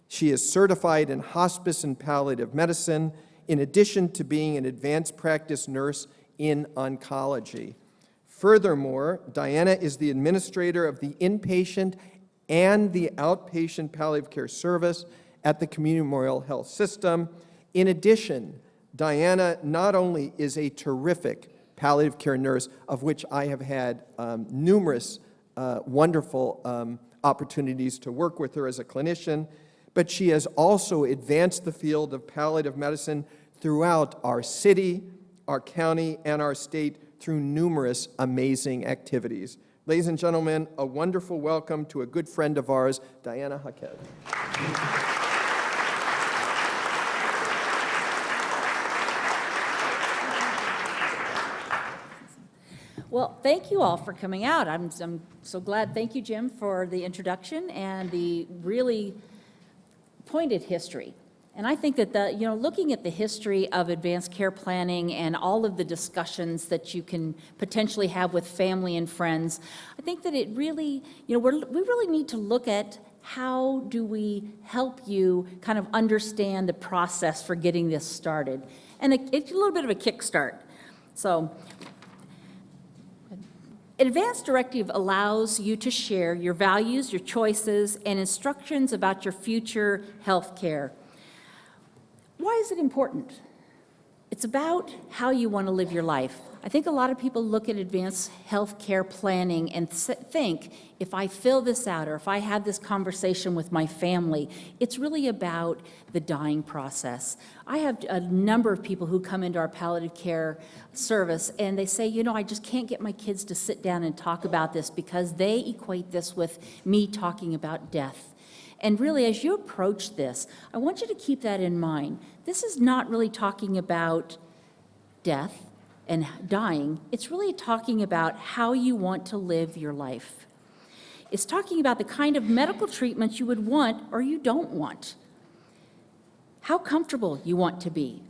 A: She is certified in hospice and palliative medicine, in addition to being an advanced practice nurse in oncology. Furthermore, Diana is the administrator of the inpatient and the outpatient palliative care service at the Community Memorial Health System. In addition, Diana not only is a terrific palliative care nurse, of which I have had numerous wonderful opportunities to work with her as a clinician, but she has also advanced the field of palliative medicine throughout our city, our county, and our state through numerous amazing activities. Ladies and gentlemen, a wonderful welcome to a good friend of ours, Diana Jaquez.
C: Well, thank you all for coming out. I'm so glad. Thank you, Jim, for the introduction and the really pointed history. And I think that looking at the history of advanced care planning and all of the discussions that you can potentially have with family and friends, I think that it really, we really need to look at how do we help you kind of understand the process for getting this started. And it's a little bit of a kickstart. So, an advance directive allows you to share your values, your choices, and instructions about your future health care. Why is it important? It's about how you want to live your life. I think a lot of people look at advanced health care planning and think, if I fill this out or if I have this conversation with my family, it's really about the dying process. I have a number of people who come into our palliative care service and they say, you know, I just can't get my kids to sit down and talk about this because they equate this with me talking about death. And really, as you approach this, I want you to keep that in mind. This is not really talking about death and dying. It's really talking about how you want to live your life. It's talking about the kind of medical treatments you would want or you don't want, how comfortable you want to be,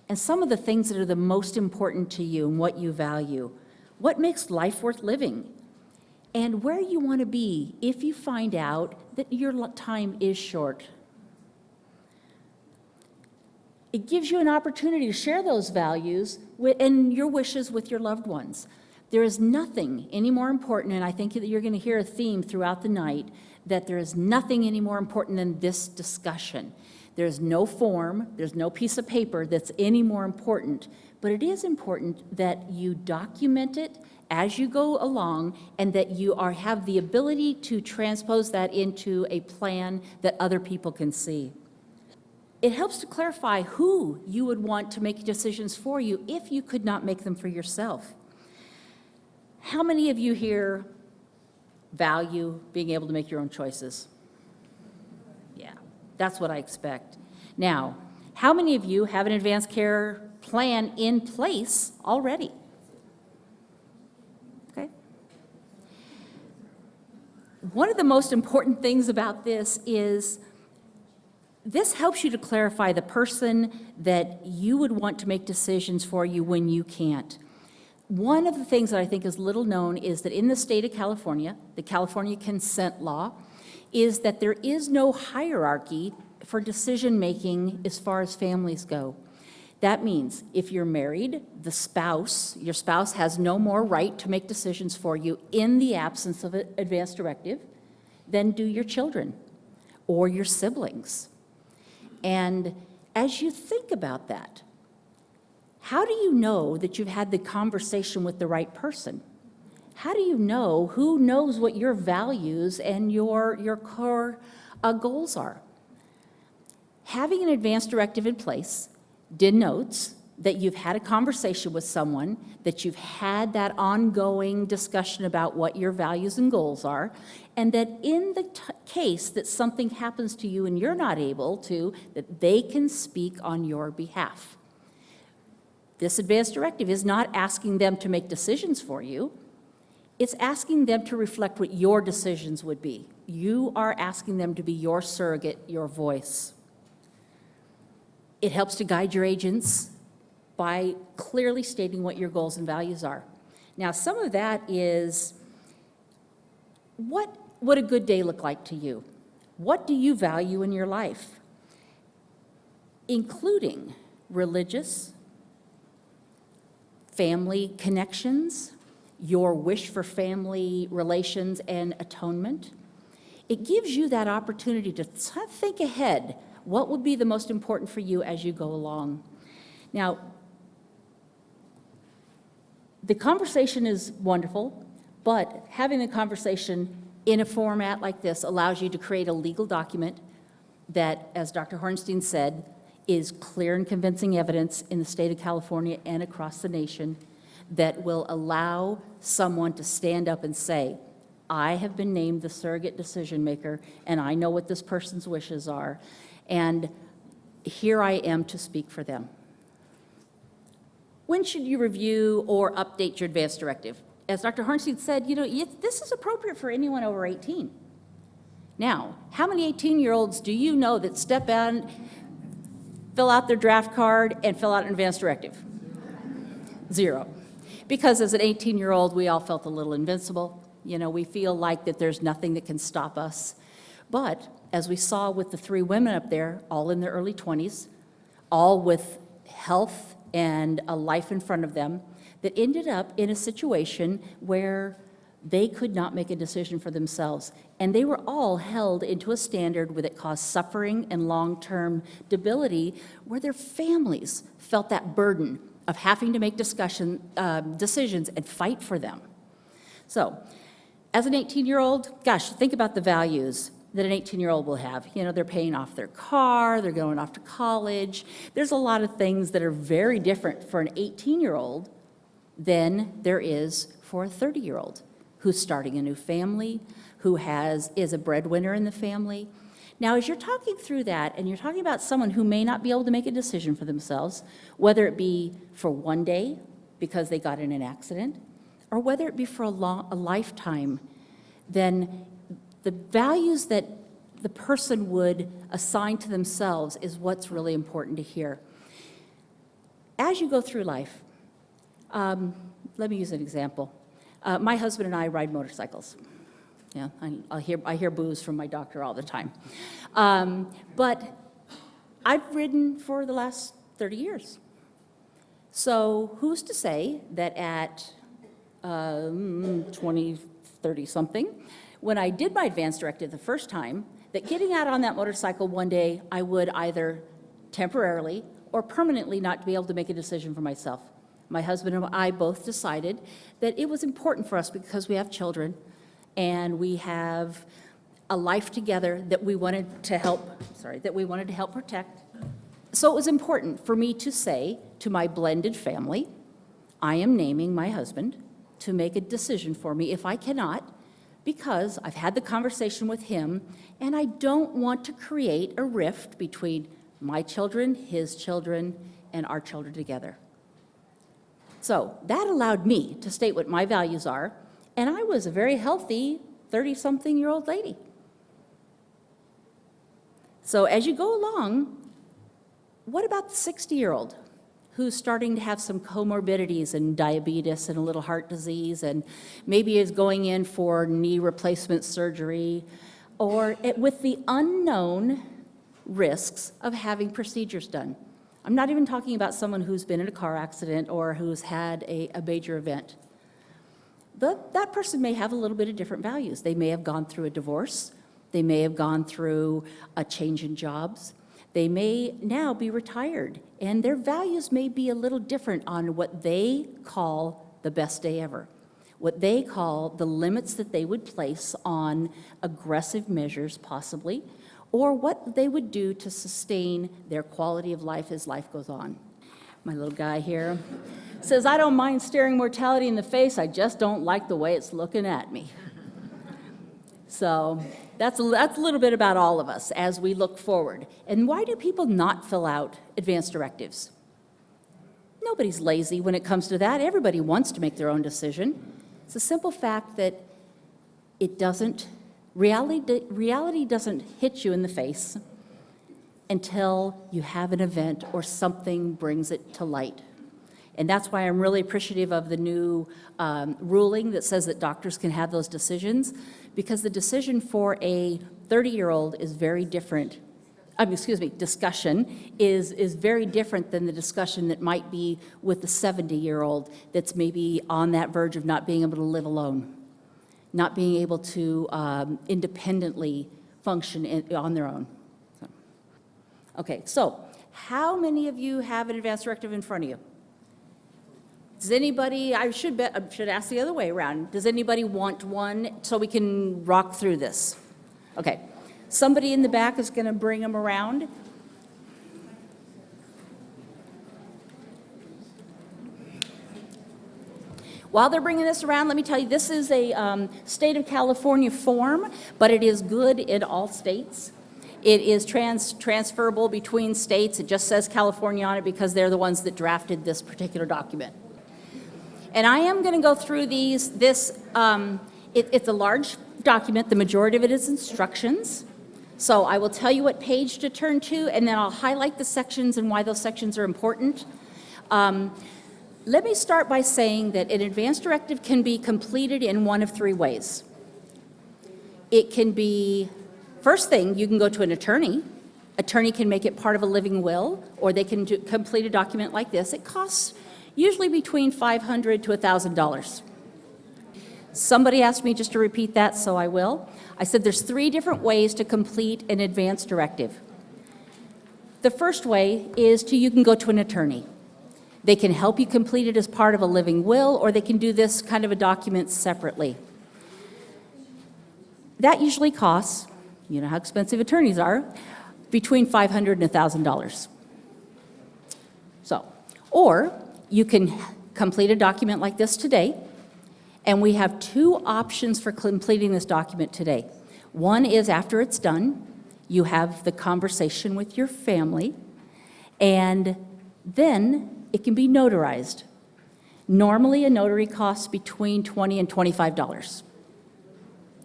C: and some of the things that are the most important to you and what you value, what makes life worth living, and where you want to be if you find out that your time is short. It gives you an opportunity to share those values and your wishes with your loved ones. There is nothing any more important, and I think that you're going to hear a theme throughout the night, that there is nothing any more important than this discussion. There's no form, there's no piece of paper that's any more important, but it is important that you document it as you go along and that you have the ability to transpose that into a plan that other people can see. It helps to clarify who you would want to make decisions for you if you could not make them for yourself. How many of you here value being able to make your own choices? Yeah, that's what I expect. Now, how many of you have an advanced care plan in place already? Okay. One of the most important things about this is this helps you to clarify the person that you would want to make decisions for you when you can't. One of the things that I think is little known is that in the state of California, the California consent law, is that there is no hierarchy for decision-making as far as families go. That means if you're married, your spouse has no more right to make decisions for you in the absence of an advance directive than do your children or your siblings. And as you think about that, how do you know that you've had the conversation with the right person? How do you know who knows what your values and your core goals are? Having an advance directive in place denotes that you've had a conversation with someone, that you've had that ongoing discussion about what your values and goals are, and that in the case that something happens to you and you're not able to, that they can speak on your behalf. This advance directive is not asking them to make decisions for you. It's asking them to reflect what your decisions would be. You are asking them to be your surrogate, your voice. It helps to guide your agents by clearly stating what your goals and values are. Now, some of that is, what would a good day look like to you? What do you value in your life? Including religious, family connections, your wish for family relations and atonement. It gives you that opportunity to think ahead. What would be the most important for you as you go along? Now, the conversation is wonderful, but having the conversation in a format like this allows you to create a legal document that, as Dr. Hornstein said, is clear and convincing evidence in the state of California and across the nation that will allow someone to stand up and say, I have been named the surrogate decision maker, and I know what this person's wishes are, and here I am to speak for them. When should you review or update your advance directive? As Dr. Hornstein said, this is appropriate for anyone over 18. Now, how many 18-year-olds do you know that step out and fill out their draft card and fill out an advance directive? Zero. Because as an 18-year-old, we all felt a little invincible. We feel like that there's nothing that can stop us. But as we saw with the 3 women up there, all in their early 20s, all with health and a life in front of them, that ended up in a situation where They could not make a decision for themselves, and they were all held into a standard that caused suffering and long-term debility, where their families felt that burden of having to make decisions and fight for them. So, as an 18-year-old, gosh, think about the values that an 18-year-old will have. You know, they're paying off their car, they're going off to college. There's a lot of things that are very different for an 18-year-old than there is for a 30-year-old who's starting a new family, who is a breadwinner in the family. Now, as you're talking through that, and you're talking about someone who may not be able to make a decision for themselves, whether it be for one day because they got in an accident, or whether it be for a lifetime, then the values that the person would assign to themselves is what's really important to hear. As you go through life, let me use an example. My husband and I ride motorcycles. Yeah, I hear boos from my doctor all the time. But I've ridden for the last 30 years. So who's to say that at 20, 30 something, when I did my advance directive the first time, that getting out on that motorcycle one day, I would either temporarily or permanently not be able to make a decision for myself. My husband and I both decided that it was important for us because we have children and we have a life together that we wanted to help protect. So it was important for me to say to my blended family, I am naming my husband to make a decision for me if I cannot, because I've had the conversation with him and I don't want to create a rift between my children, his children, and our children together. So that allowed me to state what my values are, and I was a very healthy 30-something-year-old lady. So as you go along, what about the 60-year-old who's starting to have some comorbidities and diabetes and a little heart disease and maybe is going in for knee replacement surgery, or with the unknown risks of having procedures done? I'm not even talking about someone who's been in a car accident or who's had a major event. That person may have a little bit of different values. They may have gone through a divorce. They may have gone through a change in jobs. They may now be retired, and their values may be a little different on what they call the best day ever, what they call the limits that they would place on aggressive measures possibly, or what they would do to sustain their quality of life as life goes on. My little guy here says, I don't mind staring mortality in the face, I just don't like the way it's looking at me. So that's a little bit about all of us as we look forward. And why do people not fill out advance directives? Nobody's lazy when it comes to that. Everybody wants to make their own decision. It's a simple fact that reality doesn't hit you in the face until you have an event or something brings it to light. And that's why I'm really appreciative of the new ruling that says that doctors can have those decisions, because the decision for a 30-year-old is very different. Discussion is very different than the discussion that might be with the 70-year-old that's maybe on that verge of not being able to live alone, not being able to independently function on their own. Okay, so how many of you have an advance directive in front of you? Does anybody, I should ask the other way around, does anybody want one so we can rock through this? Okay, somebody in the back is going to bring them around. While they're bringing this around, let me tell you, this is a state of California form, but it is good in all states. It is transferable between states. It just says California on it because they're the ones that drafted this particular document. And I am going to go through these. It's a large document. The majority of it is instructions. So I will tell you what page to turn to, and then I'll highlight the sections and why those sections are important. Let me start by saying that an advance directive can be completed in one of three ways. It can be, first thing, you can go to an attorney. Attorney can make it part of a living will, or they can complete a document like this. It costs usually between $500 to $1,000. Somebody asked me just to repeat that, so I will. I said there's 3 different ways to complete an advance directive. The first way is you can go to an attorney. They can help you complete it as part of a living will, or they can do this kind of a document separately. That usually costs, you know how expensive attorneys are, between $500 and $1,000. So, or you can complete a document like this today, and we have 2 options for completing this document today. One is after it's done, you have the conversation with your family, and then it can be notarized. Normally, a notary costs between $20 and $25.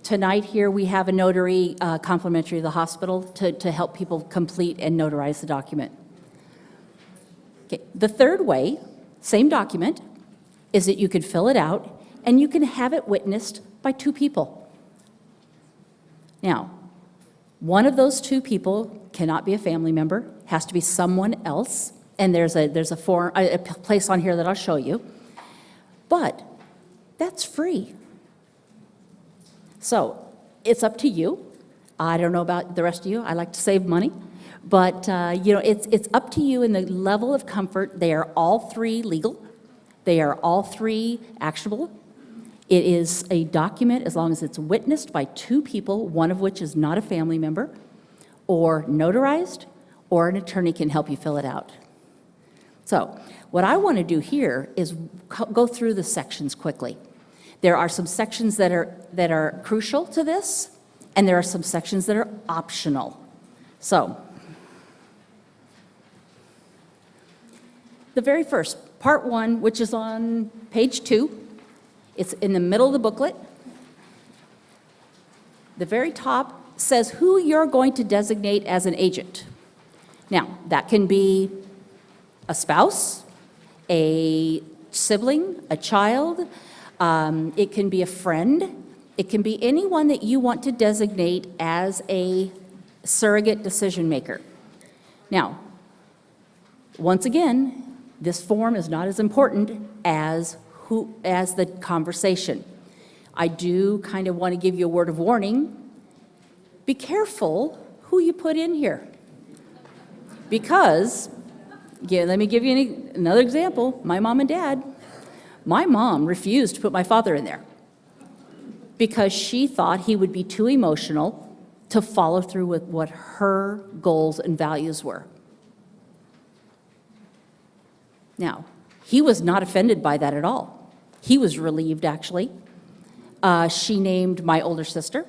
C: Tonight here, we have a notary complimentary to the hospital to help people complete and notarize the document. Okay. The third way, same document, is that you could fill it out and you can have it witnessed by 2 people. Now, one of those 2 people cannot be a family member, has to be someone else, and there's a place on here that I'll show you, but that's free. So it's up to you. I don't know about the rest of you. I like to save money, but you know, it's up to you in the level of comfort. They are all 3 legal. They are all 3 actionable. It is a document as long as it's witnessed by 2 people, one of which is not a family member, or notarized, or an attorney can help you fill it out. So what I want to do here is go through the sections quickly. There are some sections that are crucial to this, and there are some sections that are optional. So the very first, part 1, which is on page 2, it's in the middle of the booklet. The very top says who you're going to designate as an agent. Now, that can be a spouse, a sibling, a child, it can be a friend, it can be anyone that you want to designate as a surrogate decision maker. Now, once again, this form is not as important as the conversation. I do kind of want to give you a word of warning. Be careful who you put in here. Because, yeah, let me give you another example. My mom and dad. My mom refused to put my father in there because she thought he would be too emotional to follow through with what her goals and values were. Now, he was not offended by that at all. He was relieved, actually. She named my older sister,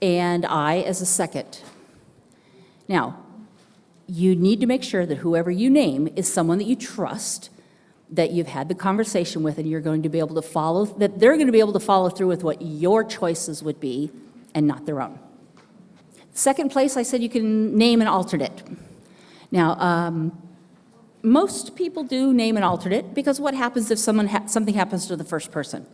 C: and I as a second. Now, you need to make sure that whoever you name is someone that you trust, that you've had the conversation with, and you're going to be able to follow, that they're going to be able to follow through with what your choices would be and not their own. Second place, I said you can name an alternate. Now, most people do name an alternate because what happens if something happens to the first person?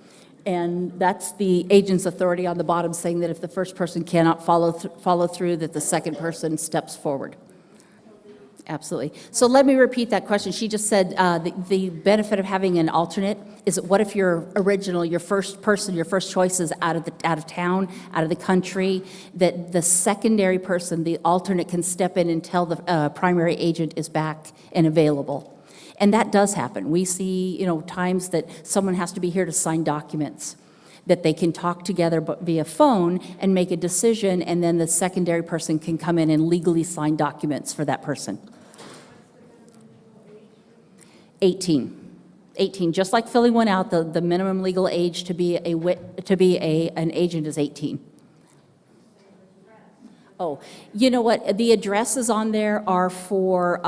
C: And that's the agent's authority on the bottom saying that if the first person cannot follow through, that the second person steps forward. Absolutely. So let me repeat that question. She just said the benefit of having an alternate is that what if your first person, your first choice is out of town, out of the country, that the secondary person, the alternate, can step in until the primary agent is back and available. And that does happen. We see, times that someone has to be here to sign documents, that they can talk together via phone and make a decision, and then the secondary person can come in and legally sign documents for that person. 18, just like filling one out, the minimum legal age to be an agent is 18. Oh, you know what? The addresses on there are for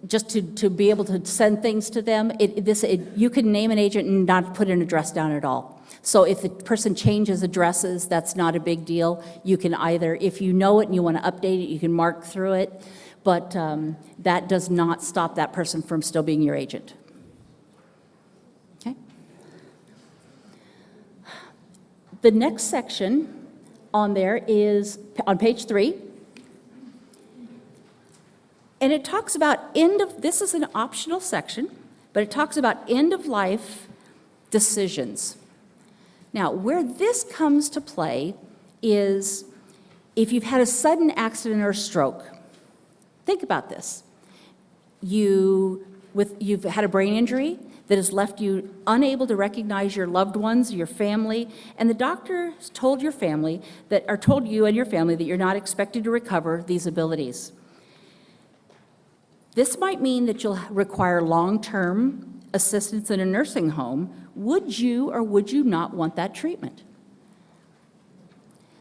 C: just to be able to send things to them. You can name an agent and not put an address down at all. So if the person changes addresses, that's not a big deal. You can either, if you know it and you want to update it, you can mark through it. But that does not stop that person from still being your agent. Okay? The next section on there is on page 3. And it talks about this is an optional section, but it talks about end of life decisions. Now, where this comes to play is if you've had a sudden accident or stroke. Think about this. You've had a brain injury that has left you unable to recognize your loved ones, your family, and the doctor has told your family that, or told you and your family that you're not expected to recover these abilities. This might mean that you'll require long-term assistance in a nursing home. Would you or would you not want that treatment?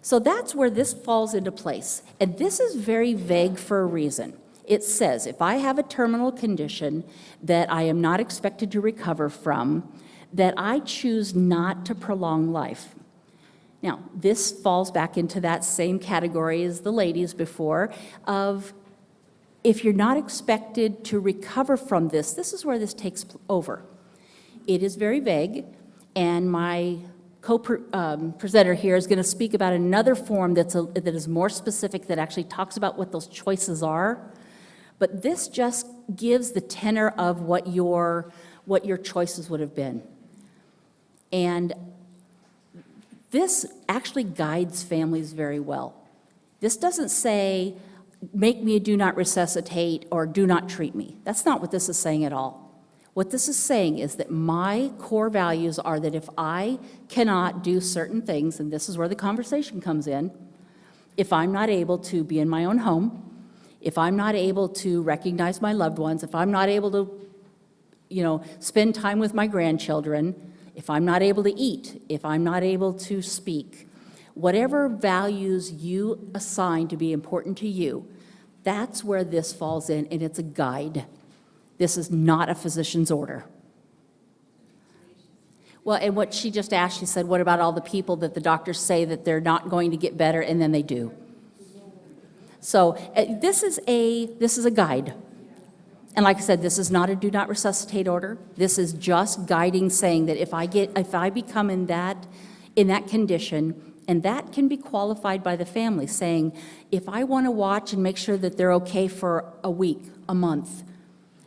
C: So that's where this falls into place. And this is very vague for a reason. It says, if I have a terminal condition that I am not expected to recover from, that I choose not to prolong life. Now, this falls back into that same category as the ladies before of if you're not expected to recover from this, this is where this takes over. It is very vague, and my co-presenter here is going to speak about another form that is more specific, that actually talks about what those choices are. But this just gives the tenor of what your choices would have been. And this actually guides families very well. This doesn't say, make me a do not resuscitate or do not treat me. That's not what this is saying at all. What this is saying is that my core values are that if I cannot do certain things, and this is where the conversation comes in, if I'm not able to be in my own home, if I'm not able to recognize my loved ones, if I'm not able to, spend time with my grandchildren, if I'm not able to eat, if I'm not able to speak, whatever values you assign to be important to you, that's where this falls in, and it's a guide. This is not a physician's order. Well, and what she just asked, she said, what about all the people that the doctors say that they're not going to get better, and then they do? So this is a guide. And like I said, this is not a do not resuscitate order. This is just guiding, saying that if I become in that condition, and that can be qualified by the family, saying, if I want to watch and make sure that they're okay for a week, a month,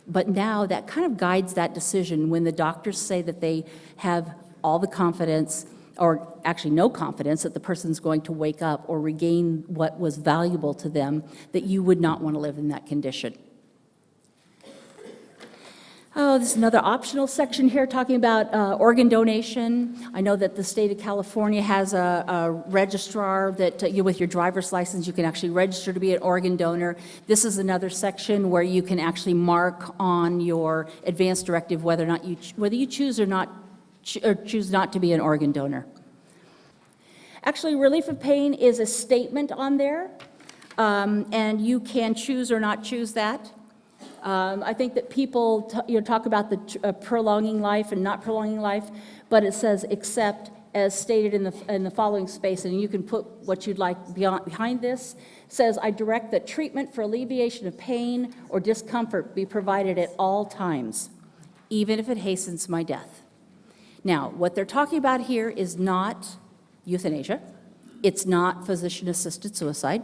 C: but now that kind of guides that decision when the doctors say that they have all the confidence, or actually no confidence, that the person's going to wake up or regain what was valuable to them, that you would not want to live in that condition. Oh, this is another optional section here talking about organ donation. I know that the state of California has a registrar that with your driver's license, you can actually register to be an organ donor. This is another section where you can actually mark on your advance directive whether you choose or not choose not to be an organ donor. Actually, relief of pain is a statement on there, and you can choose or not choose that. I think that people talk about the prolonging life and not prolonging life, but it says except as stated in the following space, and you can put what you'd like behind this. It says, I direct that treatment for alleviation of pain or discomfort be provided at all times, even if it hastens my death. Now, what they're talking about here is not euthanasia. It's not physician-assisted suicide.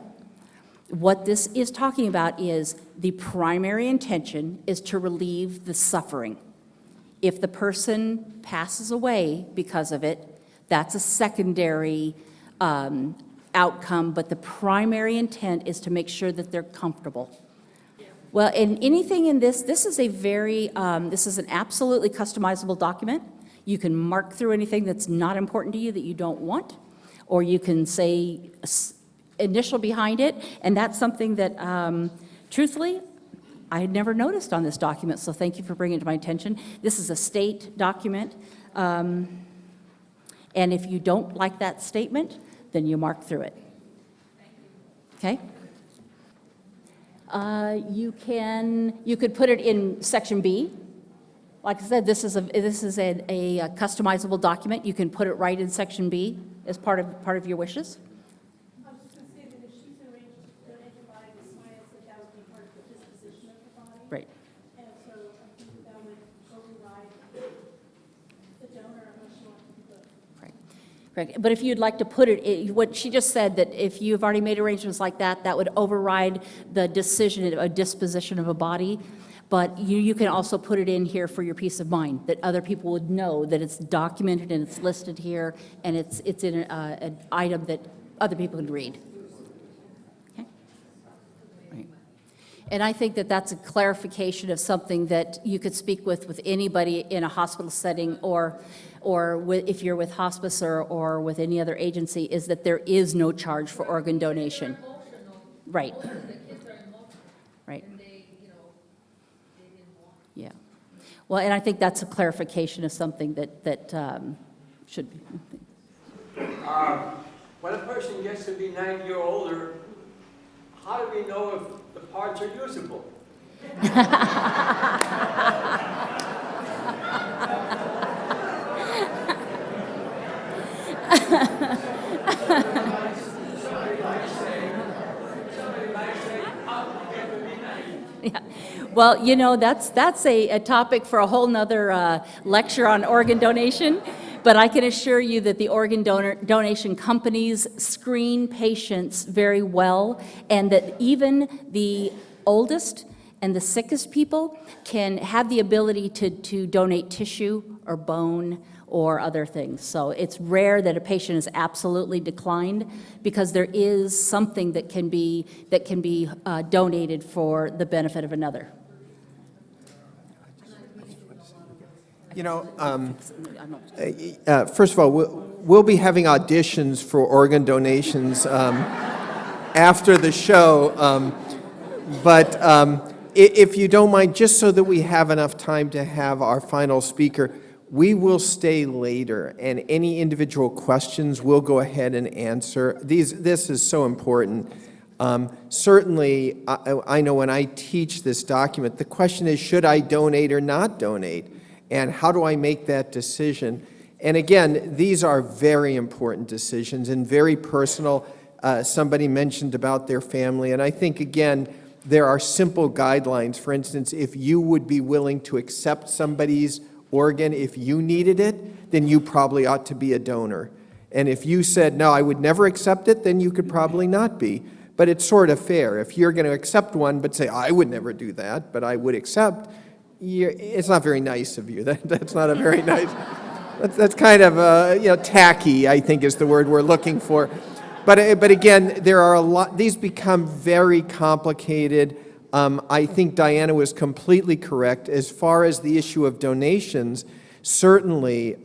C: What this is talking about is the primary intention is to relieve the suffering. If the person passes away because of it, that's a secondary outcome, but the primary intent is to make sure that they're comfortable. Well, and anything in this is a this is an absolutely customizable document. You can mark through anything that's not important to you that you don't want, or you can say initial behind it, and that's something that, truthfully, I had never noticed on this document, so thank you for bringing it to my attention. This is a state document, and if you don't like that statement, then you mark through it. Okay? You could put it in section B. Like I said, this is a customizable document. You can put it right in section B as part of your wishes.
B: I was just going to say that if she's arranged to donate the body to science, that would be part of the disposition of the body.
C: Right.
B: And so I think that would override the donor unless you want to do both.
C: Right. Correct. But if you'd like to put it, what she just said, that if you've already made arrangements like that, that would override the decision, a disposition of a body. But you can also put it in here for your peace of mind, that other people would know that it's documented and it's listed here, and it's in an item that other people can read. Okay? Right. And I think that that's a clarification of something that you could speak with anybody in a hospital setting, or if you're with hospice or with any other agency, is that there is no charge for organ donation. Right. Right. Yeah. Well, and I think that's a clarification of something that should be.
E: When a person gets to be 90 or older, how do we know if the parts are usable?
C: Yeah. Well, you know, that's a topic for a whole nother lecture on organ donation. But I can assure you that the organ donation companies screen patients very well, and that even the oldest and the sickest people can have the ability to donate tissue or bone or other things. So it's rare that a patient is absolutely declined, because there is something that can be donated for the benefit of another.
A: You know, first of all, we'll be having auditions for organ donations after the show. But if you don't mind, just so that we have enough time to have our final speaker, we will stay later, and any individual questions we'll go ahead and answer. This is so important. Certainly, I know when I teach this document, the question is, should I donate or not donate? And how do I make that decision? And again, these are very important decisions and very personal. Somebody mentioned about their family, and I think, again, there are simple guidelines. For instance, if you would be willing to accept somebody's organ if you needed it, then you probably ought to be a donor. And if you said, no, I would never accept it, then you could probably not be. But it's sort of fair. If you're going to accept one but say, I would never do that, but I would accept, it's not very nice of you. That's not a very nice, that's kind of tacky, I think is the word we're looking for. But again, there are a lot, these become very complicated. I think Diana was completely correct. As far as the issue of donations, certainly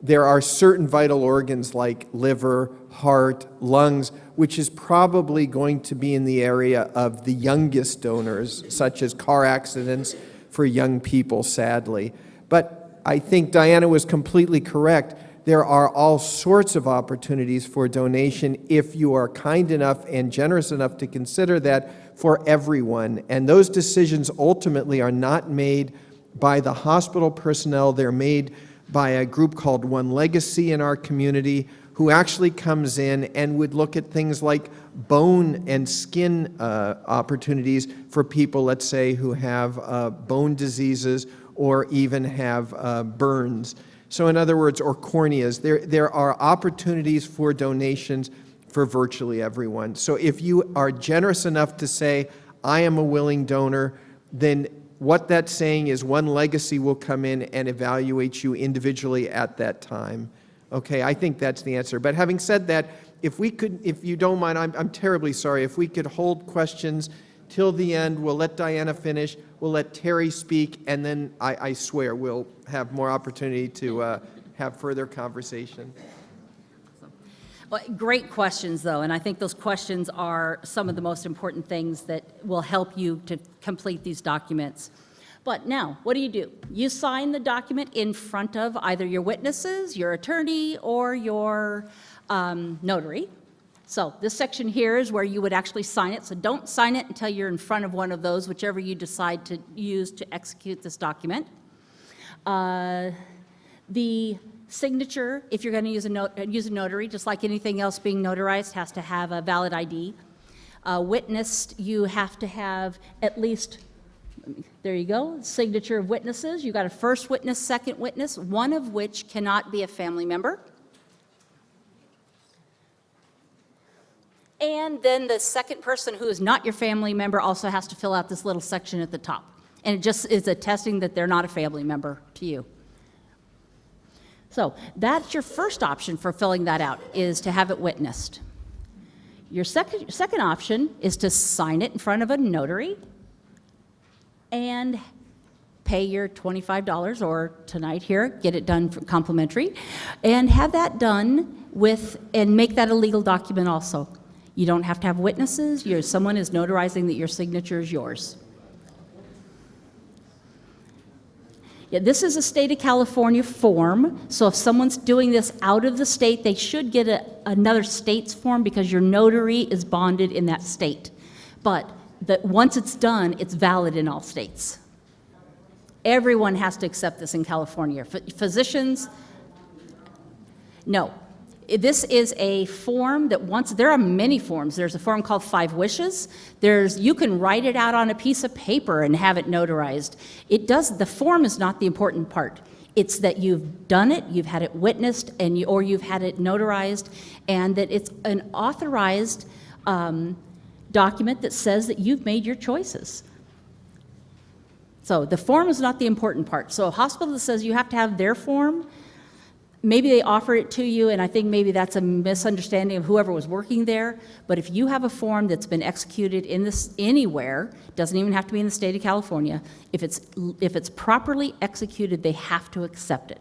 A: there are certain vital organs like liver, heart, lungs, which is probably going to be in the area of the youngest donors, such as car accidents for young people, sadly. But I think Diana was completely correct. There are all sorts of opportunities for donation if you are kind enough and generous enough to consider that for everyone. And those decisions ultimately are not made by the hospital personnel. They're made by a group called One Legacy in our community, who actually comes in and would look at things like bone and skin opportunities for people, let's say, who have bone diseases or even have burns. So in other words, or corneas, there are opportunities for donations for virtually everyone. So if you are generous enough to say, I am a willing donor, then what that's saying is One Legacy will come in and evaluate you individually at that time. Okay, I think that's the answer. But having said that, if you don't mind, I'm terribly sorry, if we could hold questions till the end, we'll let Diana finish, we'll let Terry speak, and then I swear we'll have more opportunity to have further conversation.
C: Well, great questions, though, and I think those questions are some of the most important things that will help you to complete these documents. But now, what do? You sign the document in front of either your witnesses, your attorney, or your notary. So this section here is where you would actually sign it. So don't sign it until you're in front of one of those, whichever you decide to use to execute this document. The signature, if you're going to use a notary, just like anything else being notarized, has to have a valid ID. Witnessed, you have to have at least, there you go, signature of witnesses. You've got a first witness, second witness, one of which cannot be a family member. And then the second person who is not your family member also has to fill out this little section at the top. And it just is attesting that they're not a family member to you. So that's your first option for filling that out, is to have it witnessed. Your second option is to sign it in front of a notary and pay your $25, or tonight here, get it done complimentary, and have that done and make that a legal document also. You don't have to have witnesses. Someone is notarizing that your signature is yours. Yeah, this is a state of California form, so if someone's doing this out of the state, they should get another state's form, because your notary is bonded in that state. But once it's done, it's valid in all states. Everyone has to accept this in California. Physicians, no. This is a form that there are many forms. There's a form called 5 Wishes. You can write it out on a piece of paper and have it notarized. The form is not the important part. It's that you've done it, you've had it witnessed, or you've had it notarized, and that it's an authorized document that says that you've made your choices. So the form is not the important part. So a hospital that says you have to have their form, maybe they offer it to you, and I think maybe that's a misunderstanding of whoever was working there. But if you have a form that's been executed anywhere, doesn't even have to be in the state of California, if it's properly executed, they have to accept it.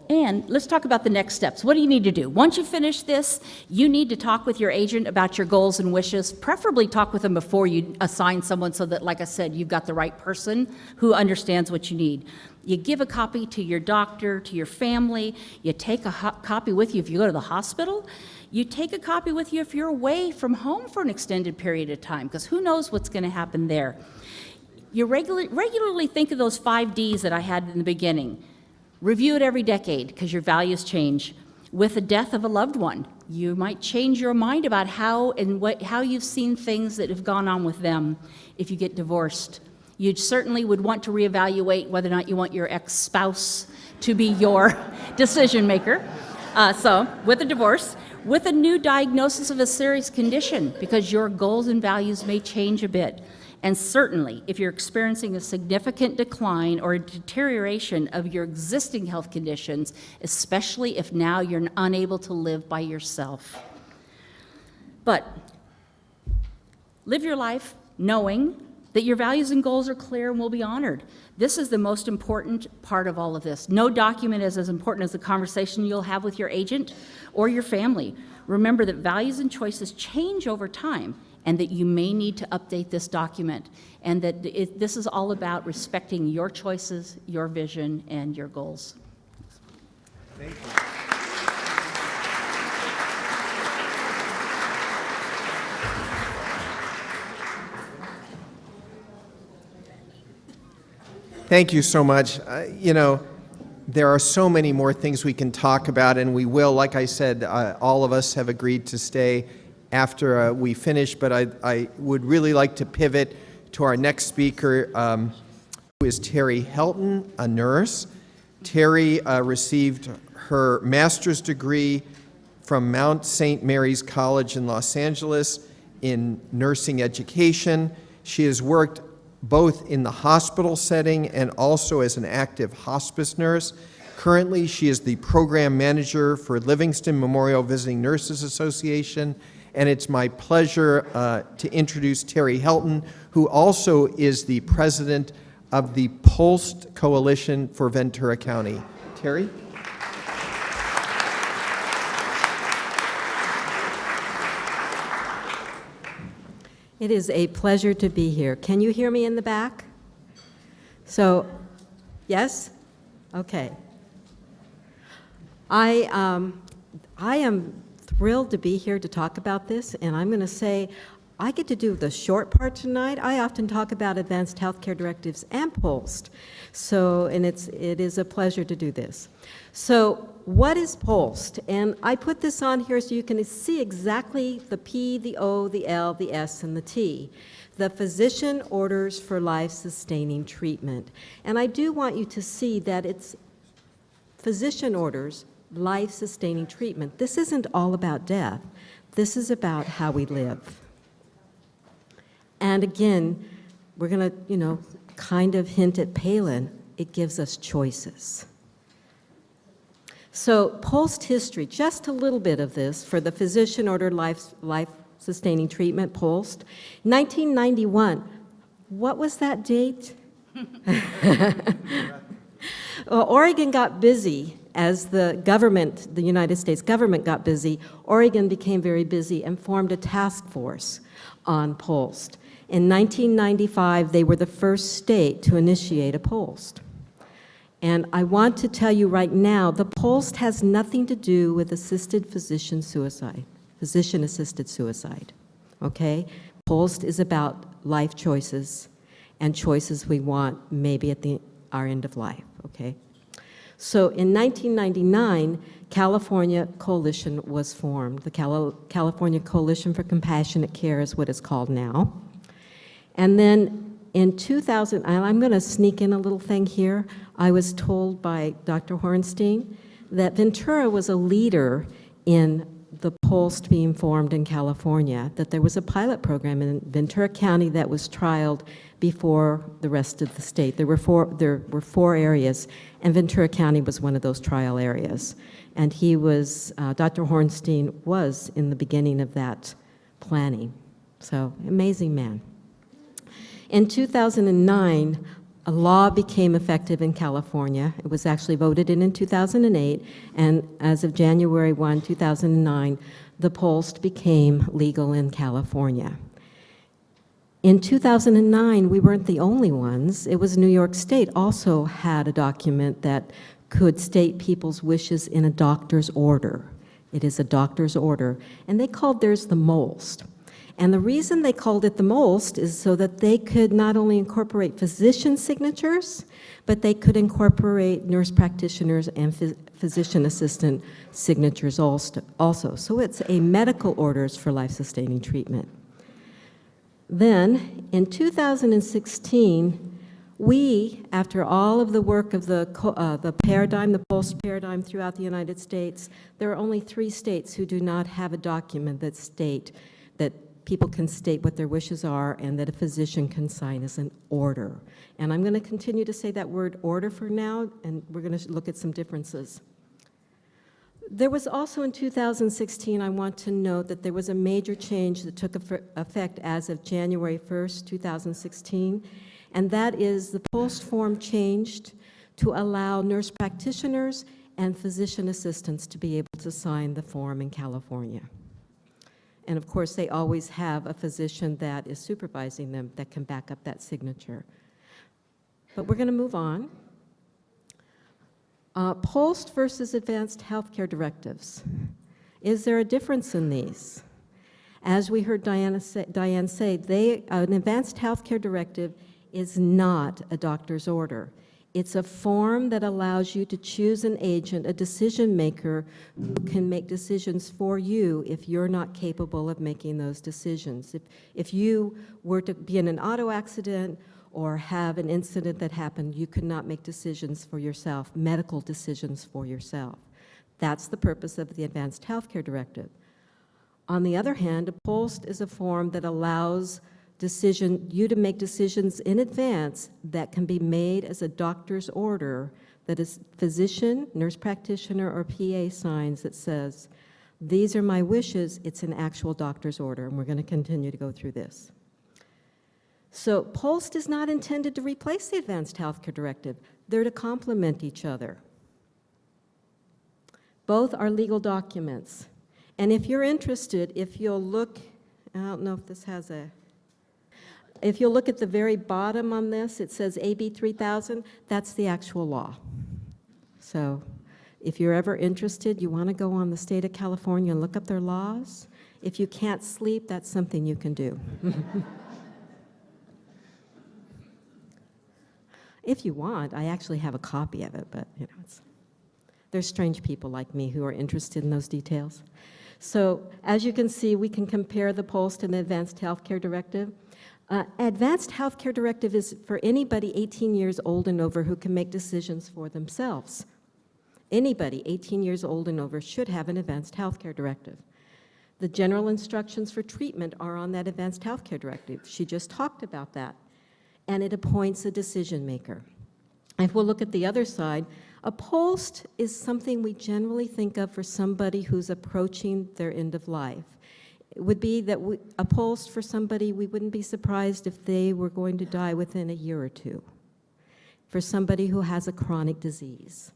C: And let's talk about the next steps. What do you need to do? Once you finish this, you need to talk with your agent about your goals and wishes. Preferably talk with them before you assign someone, so that, like I said, you've got the right person who understands what you need. You give a copy to your doctor, to your family. You take a copy with you if you go to the hospital. You take a copy with you if you're away from home for an extended period of time, because who knows what's going to happen there. You regularly think of those 5 Ds that I had in the beginning. Review it every decade, because your values change. With the death of a loved one, you might change your mind about how you've seen things that have gone on with them. If you get divorced, you certainly would want to reevaluate whether or not you want your ex-spouse to be your decision maker. So with a divorce, with a new diagnosis of a serious condition, because your goals and values may change a bit. And certainly, if you're experiencing a significant decline or a deterioration of your existing health conditions, especially if now you're unable to live by yourself. But live your life knowing that your values and goals are clear and will be honored. This is the most important part of all of this. No document is as important as the conversation you'll have with your agent or your family. Remember that values and choices change over time, and that you may need to update this document, and that this is all about respecting your choices, your vision, and your goals.
A: Thank you. Thank you so much. There are so many more things we can talk about, and we will. Like I said, all of us have agreed to stay after we finish, but I would really like to pivot to our next speaker, who is Terry Helton, a nurse. Terry received her master's degree from Mount St. Mary's College in Los Angeles in nursing education. She has worked both in the hospital setting and also as an active hospice nurse. Currently, she is the program manager for Livingston Memorial Visiting Nurses Association, and it's my pleasure to introduce Terry Helton, who also is the president of the POLST Coalition for Ventura County. Terry?
F: It is a pleasure to be here. Can you hear me in the back? So, yes? Okay. I am thrilled to be here to talk about this, and I'm going to say I get to do the short part tonight. I often talk about advanced healthcare directives and POLST, and it is a pleasure to do this. So what is POLST? And I put this on here so you can see exactly the P, the O, the L, the S, and the T. The Physician Orders for Life-Sustaining Treatment. And I do want you to see that it's physician orders, life-sustaining treatment. This isn't all about death. This is about how we live. And again, we're going to, kind of hint at Palin, it gives us choices. So POLST history, just a little bit of this for the physician-ordered life-sustaining treatment, POLST. 1991, what was that date? Well, Oregon got busy as the government, the United States government got busy. Oregon became very busy and formed a task force on POLST. In 1995, they were the first state to initiate a POLST. And I want to tell you right now, the POLST has nothing to do with assisted physician suicide, physician-assisted suicide, okay? POLST is about life choices and choices we want maybe at our end of life, okay? So in 1999, California Coalition was formed. The California Coalition for Compassionate Care is what it's called now. And then in 2000, and I'm going to sneak in a little thing here, I was told by Dr. Hornstein that Ventura was a leader in the POLST being formed in California, that there was a pilot program in Ventura County that was trialed before the rest of the state. There were four areas, and Ventura County was one of those trial areas. And he was, Dr. Hornstein was in the beginning of that planning. So, amazing man. In 2009, a law became effective in California. It was actually voted in 2008, and as of January 1, 2009, the POLST became legal in California. In 2009, we weren't the only ones. It was New York State also had a document that could state people's wishes in a doctor's order. It is a doctor's order, and they called theirs the MOLST. And the reason they called it the MOLST is so that they could not only incorporate physician signatures, but they could incorporate nurse practitioners and physician assistant signatures also. So it's a medical orders for life-sustaining treatment. Then, in 2016, we, after all of the work of the paradigm, the POLST paradigm throughout the United States, there are only 3 states who do not have a document that state that people can state what their wishes are and that a physician can sign as an order. And I'm going to continue to say that word order for now, and we're going to look at some differences. There was also in 2016, I want to note that there was a major change that took effect as of January 1st, 2016, and that is the POLST form changed to allow nurse practitioners and physician assistants to be able to sign the form in California. And of course, they always have a physician that is supervising them that can back up that signature. But we're going to move on. POLST versus advanced healthcare directives. Is there a difference in these? As we heard Diane say, an advanced healthcare directive is not a doctor's order. It's a form that allows you to choose an agent, a decision maker, who can make decisions for you if you're not capable of making those decisions. If you were to be in an auto accident or have an incident that happened, you could not make decisions for yourself, medical decisions for yourself. That's the purpose of the Advanced Healthcare Directive. On the other hand, a POLST is a form that allows you to make decisions in advance that can be made as a doctor's order that a physician, nurse practitioner, or PA signs that says, these are my wishes. It's an actual doctor's order, and we're going to continue to go through this. So POLST is not intended to replace the Advanced Healthcare Directive. They're to complement each other. Both are legal documents. And if you're interested, if you'll look, I don't know if this has a, if you'll look at the very bottom on this, it says AB 3000, that's the actual law. So if you're ever interested, you want to go on the state of California and look up their laws. If you can't sleep, that's something you can do. If you want, I actually have a copy of it, but you know, there's strange people like me who are interested in those details. So as you can see, we can compare the POLST and the Advanced Healthcare Directive. Advanced Healthcare Directive is for anybody 18 years old and over who can make decisions for themselves. Anybody 18 years old and over should have an Advanced Healthcare Directive. The general instructions for treatment are on that Advanced Healthcare Directive. She just talked about that. and it appoints a decision maker. If we'll look at the other side, a post is something we generally think of for somebody who's approaching their end of life. It would be that a post for somebody, we wouldn't be surprised if they were going to die within a year or two. For somebody who has a chronic disease.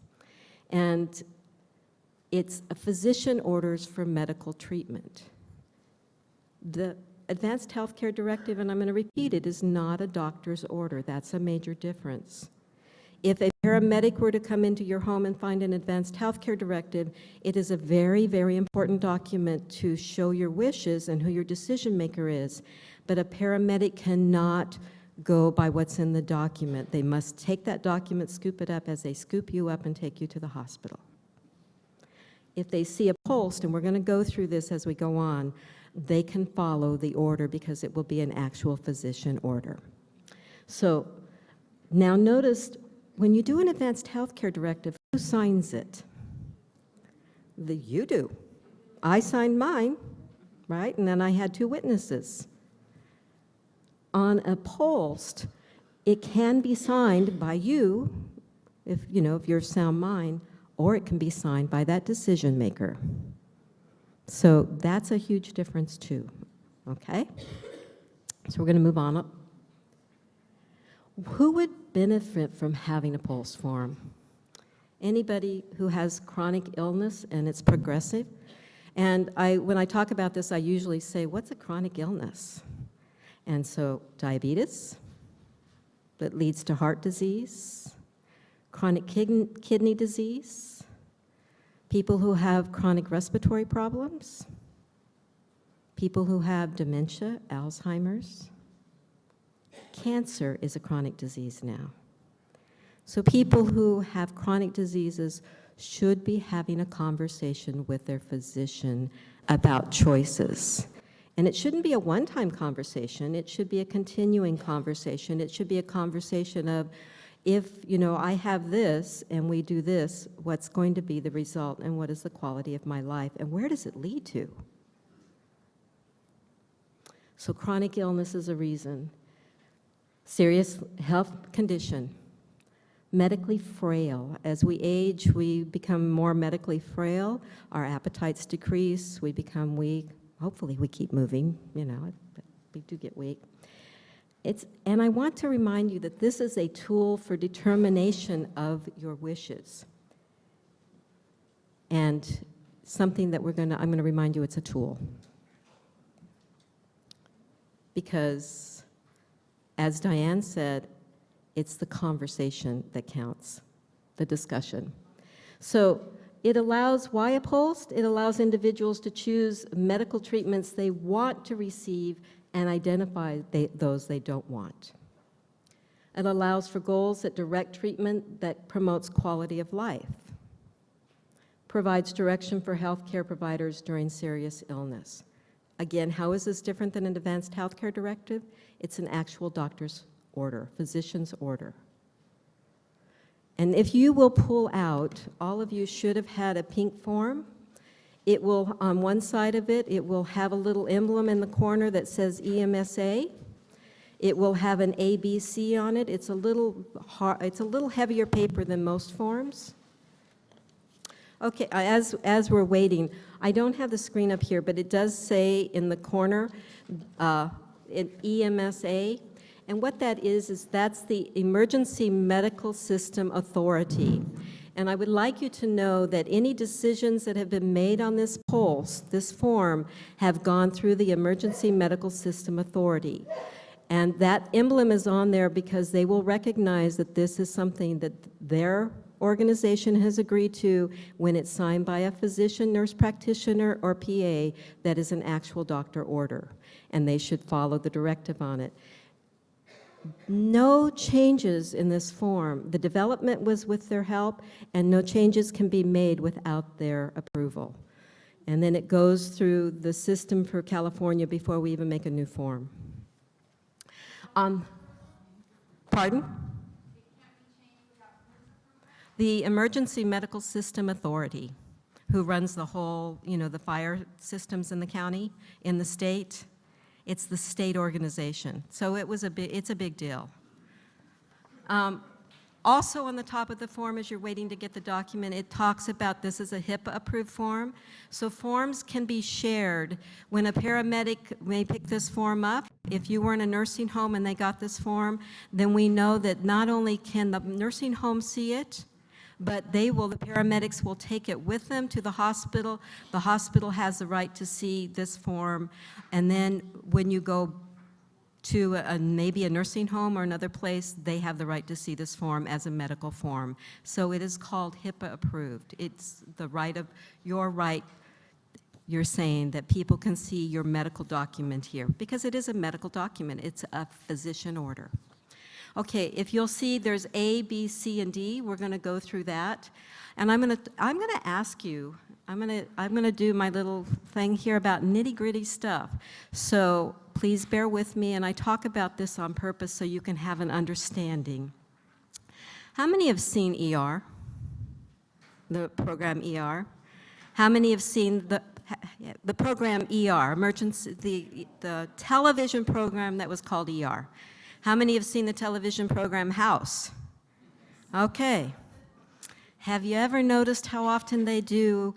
F: And it's a physician orders for medical treatment. The Advanced Healthcare Directive, and I'm going to repeat it, is not a doctor's order. That's a major difference. If a paramedic were to come into your home and find an Advanced Healthcare Directive, it is a very, very important document to show your wishes and who your decision maker is. But a paramedic cannot go by what's in the document. They must take that document, scoop it up as they scoop you up and take you to the hospital. If they see a post, and we're going to go through this as we go on, they can follow the order because it will be an actual physician order. So now notice, when you do an Advanced Healthcare Directive, who signs it? You do. I signed mine, right? And then I had 2 witnesses. On a post, it can be signed by you, if you're of sound mind, or it can be signed by that decision maker. So that's a huge difference too, okay? So we're going to move on up. Who would benefit from having a post form? Anybody who has chronic illness and it's progressive. And when I talk about this, I usually say, what's a chronic illness? And so diabetes that leads to heart disease, chronic kidney disease, people who have chronic respiratory problems, people who have dementia, Alzheimer's. Cancer is a chronic disease now. So people who have chronic diseases should be having a conversation with their physician about choices. And it shouldn't be a one-time conversation. It should be a continuing conversation. It should be a conversation of, if, I have this and we do this, what's going to be the result and what is the quality of my life and where does it lead to? So chronic illness is a reason. Serious health condition. Medically frail. As we age, we become more medically frail. Our appetites decrease. We become weak. Hopefully we keep moving, but we do get weak. And I want to remind you that this is a tool for determination of your wishes. And something that I'm going to remind you it's a tool. Because, as Diane said, it's the conversation that counts, the discussion. So it allows, why a post? It allows individuals to choose medical treatments they want to receive and identify those they don't want. It allows for goals that direct treatment that promotes quality of life. Provides direction for healthcare providers during serious illness. Again, how is this different than an Advanced Healthcare Directive? It's an actual doctor's order, physician's order. And if you will pull out, all of you should have had a pink form. It will, on one side of it, it will have a little emblem in the corner that says EMSA. It will have an ABC on it. It's a little heavier paper than most forms. Okay, as we're waiting, I don't have the screen up here, but it does say in the corner, EMSA. And what that is that's the Emergency Medical System Authority. And I would like you to know that any decisions that have been made on this this form, have gone through the Emergency Medical System Authority. And that emblem is on there because they will recognize that this is something that their organization has agreed to when it's signed by a physician, nurse practitioner, or PA that is an actual doctor order. And they should follow the directive on it. No changes in this form. The development was with their help, and no changes can be made without their approval. And then it goes through the system for California before we even make a new form. Pardon? The Emergency Medical System Authority, who runs the whole, the fire systems in the county, in the state. It's the state organization. So it's a big deal. Also on the top of the form, as you're waiting to get the document, it talks about this is a HIPAA-approved form. So forms can be shared. When a paramedic may pick this form up, if you were in a nursing home and they got this form, then we know that not only can the nursing home see it, but the paramedics will take it with them to the hospital. The hospital has the right to see this form. And then when you go to maybe a nursing home or another place, they have the right to see this form as a medical form. So it is called HIPAA approved. It's the right of, your right, you're saying that people can see your medical document here, because it is a medical document. It's a physician order. Okay, if you'll see, there's A, B, C, and D. We're going to go through that. And I'm going to ask you, I'm going to do my little thing here about nitty-gritty stuff. So please bear with me, and I talk about this on purpose so you can have an understanding. How many have seen ER, the program ER? How many have seen the program ER, emergency, the television program that was called ER? How many have seen the television program House? Okay. Have you ever noticed how often they do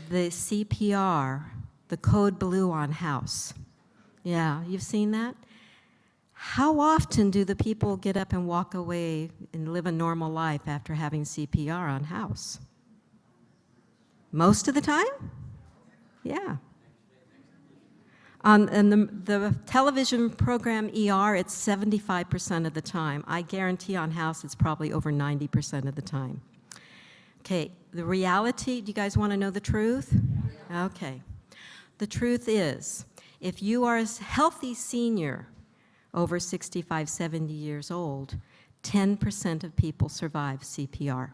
F: the CPR, the code blue on House? Yeah, you've seen that? How often do the people get up and walk away and live a normal life after having CPR on House? Most of the time? Yeah. And the television program ER, it's 75% of the time. I guarantee on House it's probably over 90% of the time. Okay, the reality, do you guys want to know the truth? Okay. The truth is, if you are a healthy senior over 65, 70 years old, 10% of people survive CPR.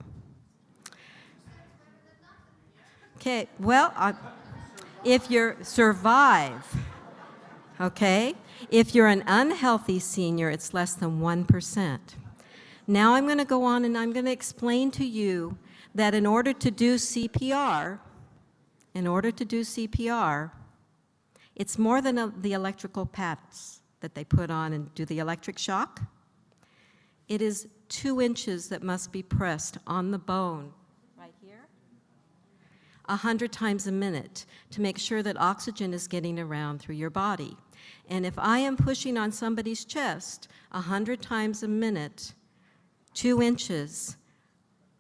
F: Okay, well, if you survive, okay? If you're an unhealthy senior, it's less than 1%. Now I'm going to go on and I'm going to explain to you that in order to do CPR, it's more than the electrical pads that they put on and do the electric shock. It is 2 inches that must be pressed on the bone right here 100 times a minute to make sure that oxygen is getting around through your body. And if I am pushing on somebody's chest 100 times a minute, 2 inches,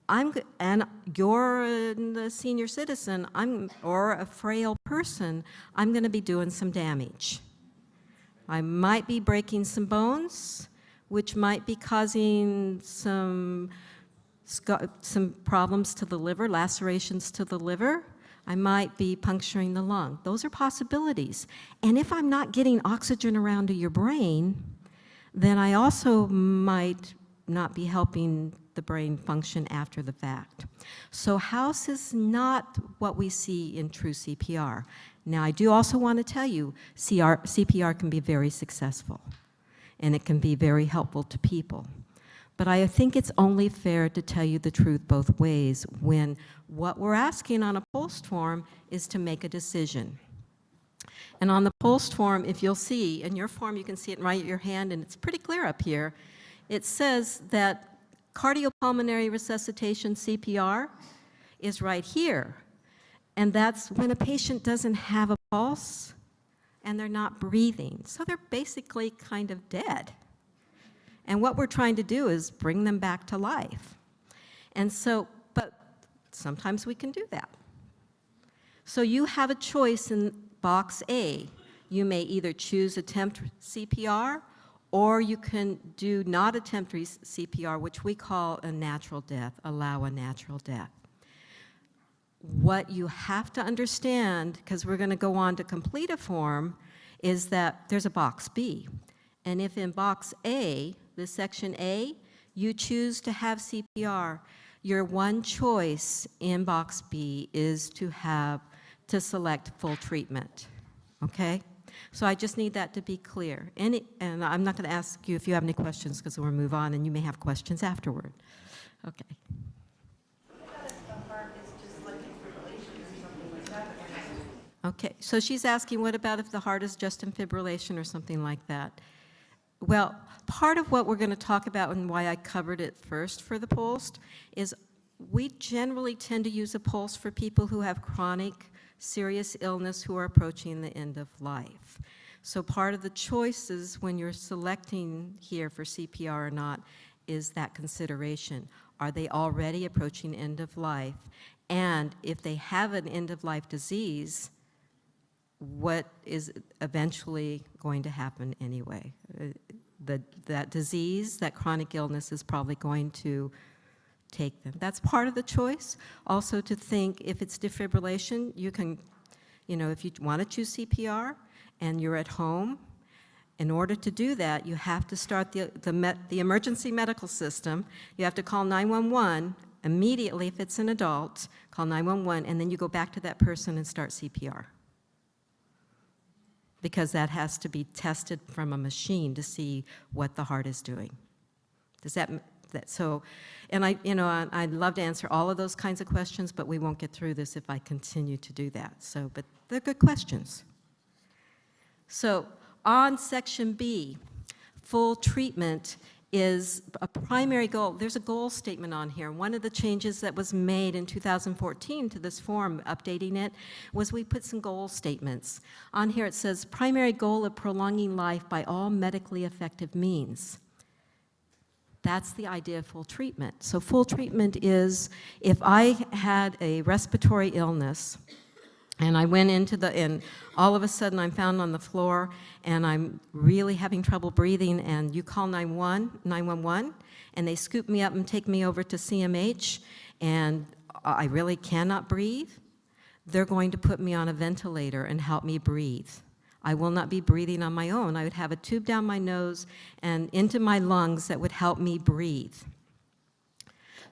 F: and you're a senior citizen, or a frail person, I'm going to be doing some damage. I might be breaking some bones, which might be causing some problems to the liver, lacerations to the liver. I might be puncturing the lung. Those are possibilities. And if I'm not getting oxygen around to your brain, then I also might not be helping the brain function after the fact. So House is not what we see in true CPR. Now, I do also want to tell you, CPR can be very successful, and it can be very helpful to people. But I think it's only fair to tell you the truth both ways when what we're asking on a POLST form is to make a decision. And on the POLST form, if you'll see, in your form you can see it right at your hand, and it's pretty clear up here, it says that cardiopulmonary resuscitation, CPR, is right here. And that's when a patient doesn't have a pulse and they're not breathing. So they're basically kind of dead. And what we're trying to do is bring them back to life. And so, but sometimes we can do that. So you have a choice in box A. You may either choose attempt CPR, or you can do not attempt CPR, which we call a natural death, allow a natural death. What you have to understand, because we're going to go on to complete a form, is that there's a box B. And if in box A, the section A, you choose to have CPR, your one choice in box B is to select full treatment, okay? So I just need that to be clear. And I'm not going to ask you if you have any questions because we'll move on and you may have questions afterward. Okay. Okay, so she's asking what about if the heart is just in fibrillation or something like that? Well, part of what we're going to talk about and why I covered it first for the POLST is we generally tend to use a POLST for people who have chronic, serious illness who are approaching the end of life. So part of the choices when you're selecting here for CPR or not is that consideration. Are they already approaching end of life? And if they have an end of life disease, what is eventually going to happen anyway? That disease, that chronic illness is probably going to take them. That's part of the choice. Also to think if it's defibrillation, you can, if you want to choose CPR and you're at home, in order to do that, you have to start the emergency medical system. You have to call 911 immediately if it's an adult, call 911, and then you go back to that person and start CPR. Because that has to be tested from a machine to see what the heart is doing. Does that so? And I'd love to answer all of those kinds of questions, but we won't get through this if I continue to do that. So, but they're good questions. So, on section B, full treatment is a primary goal. There's a goal statement on here. One of the changes that was made in 2014 to this form, updating it, was we put some goal statements. On here it says, primary goal of prolonging life by all medically effective means. That's the idea of full treatment. So full treatment is if I had a respiratory illness and I went and all of a sudden I'm found on the floor and I'm really having trouble breathing, and you call 911, and they scoop me up and take me over to CMH, and I really cannot breathe, they're going to put me on a ventilator and help me breathe. I will not be breathing on my own. I would have a tube down my nose and into my lungs that would help me breathe.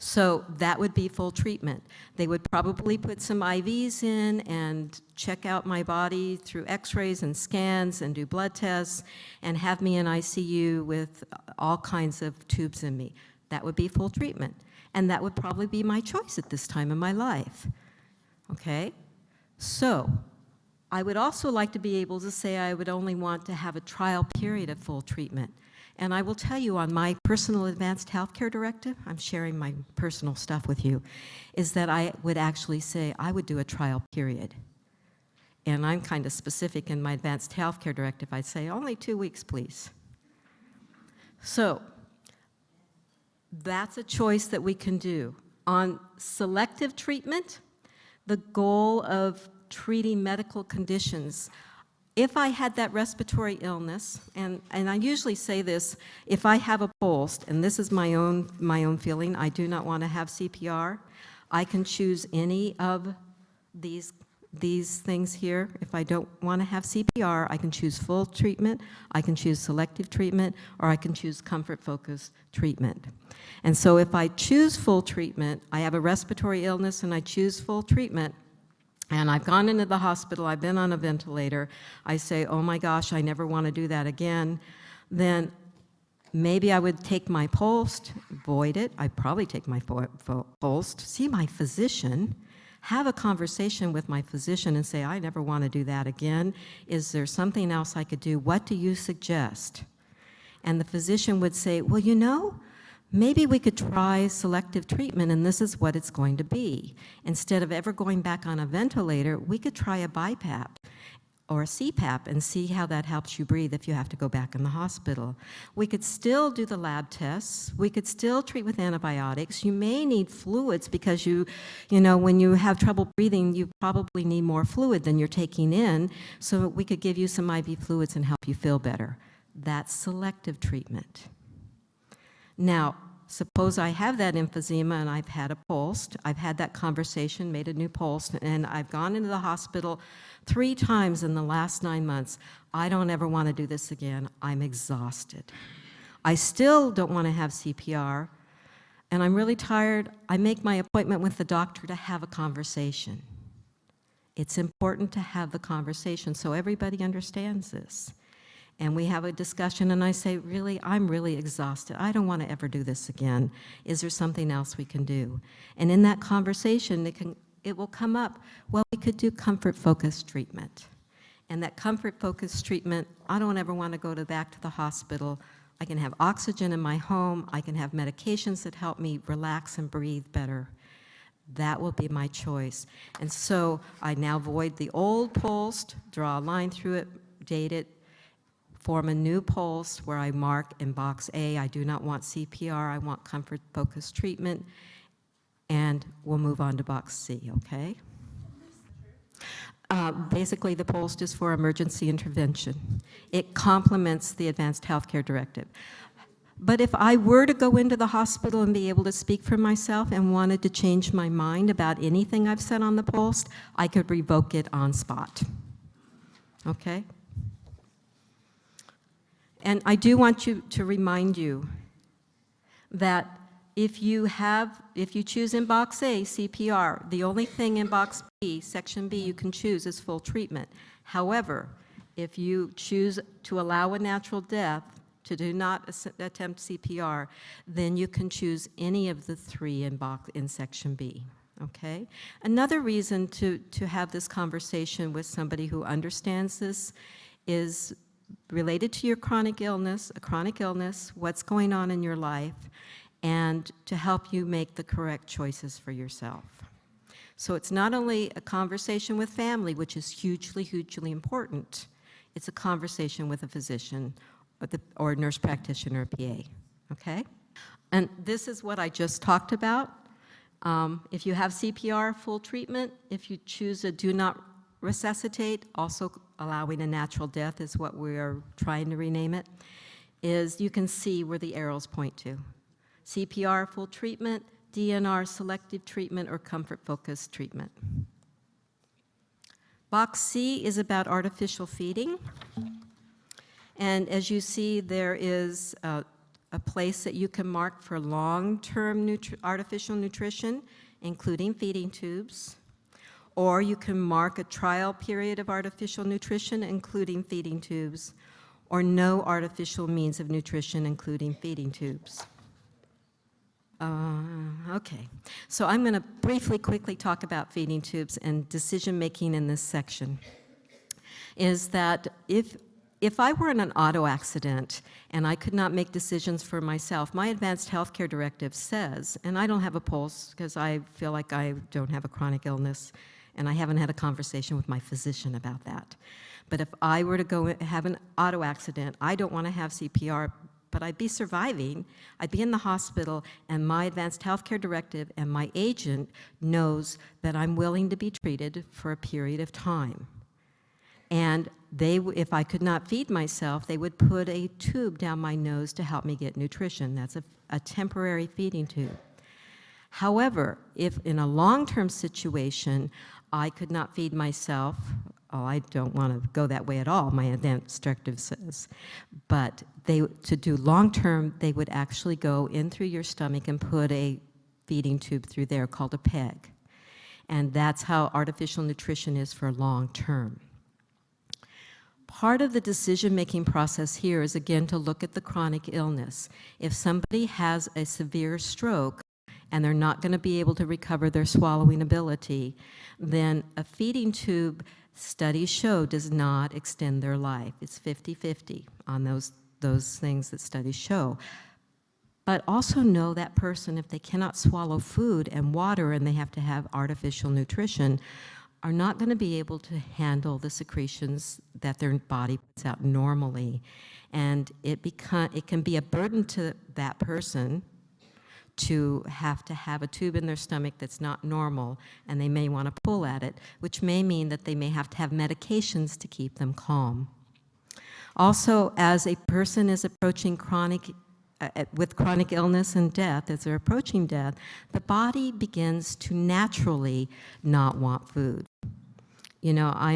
F: So that would be full treatment. They would probably put some IVs in and check out my body through x-rays and scans and do blood tests and have me in ICU with all kinds of tubes in me. That would be full treatment. And that would probably be my choice at this time in my life. Okay? So I would also like to be able to say I would only want to have a trial period of full treatment. And I will tell you on my personal advanced healthcare directive, I'm sharing my personal stuff with you, is that I would actually say I would do a trial period. And I'm kind of specific in my advanced healthcare directive. I'd say only 2 weeks, please. So that's a choice that we can do. On selective treatment, the goal of treating medical conditions, if I had that respiratory illness, and I usually say this, if I have a POLST, and this is my own feeling, I do not want to have CPR, I can choose any of these things here. If I don't want to have CPR, I can choose full treatment, I can choose selective treatment, or I can choose comfort-focused treatment. And so if I choose full treatment, I have a respiratory illness and I choose full treatment, and I've gone into the hospital, I've been on a ventilator, I say, oh my gosh, I never want to do that again, then maybe I would take my POLST, void it, I'd probably take my POLST, see my physician, have a conversation with my physician and say, I never want to do that again. Is there something else I could do? What do you suggest? And the physician would say, well, maybe we could try selective treatment, and this is what it's going to be. Instead of ever going back on a ventilator, we could try a BiPAP or a CPAP and see how that helps you breathe if you have to go back in the hospital. We could still do the lab tests. We could still treat with antibiotics. You may need fluids because when you have trouble breathing, you probably need more fluid than you're taking in, so we could give you some IV fluids and help you feel better. That's selective treatment. Now, suppose I have that emphysema and I've had a POLST, I've had that conversation, made a new POLST, and I've gone into the hospital 3 times in the last 9 months. I don't ever want to do this again. I'm exhausted. I still don't want to have CPR, and I'm really tired. I make my appointment with the doctor to have a conversation. It's important to have the conversation so everybody understands this. And we have a discussion, and I say, really, I'm really exhausted. I don't want to ever do this again. Is there something else we can do? And in that conversation, it will come up, well, we could do comfort-focused treatment. And that comfort-focused treatment, I don't ever want to go back to the hospital. I can have oxygen in my home, I can have medications that help me relax and breathe better. That will be my choice. And so I now void the old POLST, draw a line through it, date it, form a new POLST where I mark in box A, I do not want CPR, I want comfort-focused treatment, and we'll move on to box C, okay? Basically, the POLST is for emergency intervention. It complements the Advanced Healthcare Directive. But if I were to go into the hospital and be able to speak for myself and wanted to change my mind about anything I've said on the POLST, I could revoke it on spot. Okay? And I do want to remind you that if you choose in box A, CPR, the only thing in box B, section B, you can choose is full treatment. However, if you choose to allow a natural death, to do not attempt CPR, then you can choose any of the three in section B, okay? Another reason to have this conversation with somebody who understands this is related to your chronic illness, what's going on in your life, and to help you make the correct choices for yourself. So it's not only a conversation with family, which is hugely, hugely important, it's a conversation with a physician or nurse practitioner, PA, okay? And this is what I just talked about. If you have CPR, full treatment. If you choose a do not resuscitate, also allowing a natural death is what we are trying to rename it, is you can see where the arrows point to. CPR, full treatment, DNR, selective treatment, or comfort-focused treatment. Box C is about artificial feeding. And as you see, there is a place that you can mark for long-term artificial nutrition, including feeding tubes. Or you can mark a trial period of artificial nutrition, including feeding tubes, or no artificial means of nutrition, including feeding tubes. Okay, so I'm going to briefly, quickly talk about feeding tubes and decision-making in this section. Is that if I were in an auto accident and I could not make decisions for myself, my Advanced Healthcare Directive says, and I don't have a pulse because I feel like I don't have a chronic illness, and I haven't had a conversation with my physician about that. But if I were to go have an auto accident, I don't want to have CPR, but I'd be surviving, I'd be in the hospital, and my Advanced Healthcare Directive and my agent knows that I'm willing to be treated for a period of time. And if I could not feed myself, they would put a tube down my nose to help me get nutrition. That's a temporary feeding tube. However, if in a long-term situation, I could not feed myself, I don't want to go that way at all, my Advanced Directive says, but to do long-term, they would actually go in through your stomach and put a feeding tube through there called a PEG. And that's how artificial nutrition is for long-term. Part of the decision-making process here is, again, to look at the chronic illness. If somebody has a severe stroke and they're not going to be able to recover their swallowing ability, then a feeding tube, studies show, does not extend their life. It's 50-50 on those things that studies show. But also know that person, if they cannot swallow food and water and they have to have artificial nutrition, are not going to be able to handle the secretions that their body puts out normally. And it can be a burden to that person to have a tube in their stomach that's not normal, and they may want to pull at it, which may mean that they may have to have medications to keep them calm. Also, as a person is approaching with chronic illness and death, as they're approaching death, the body begins to naturally not want food. You know, I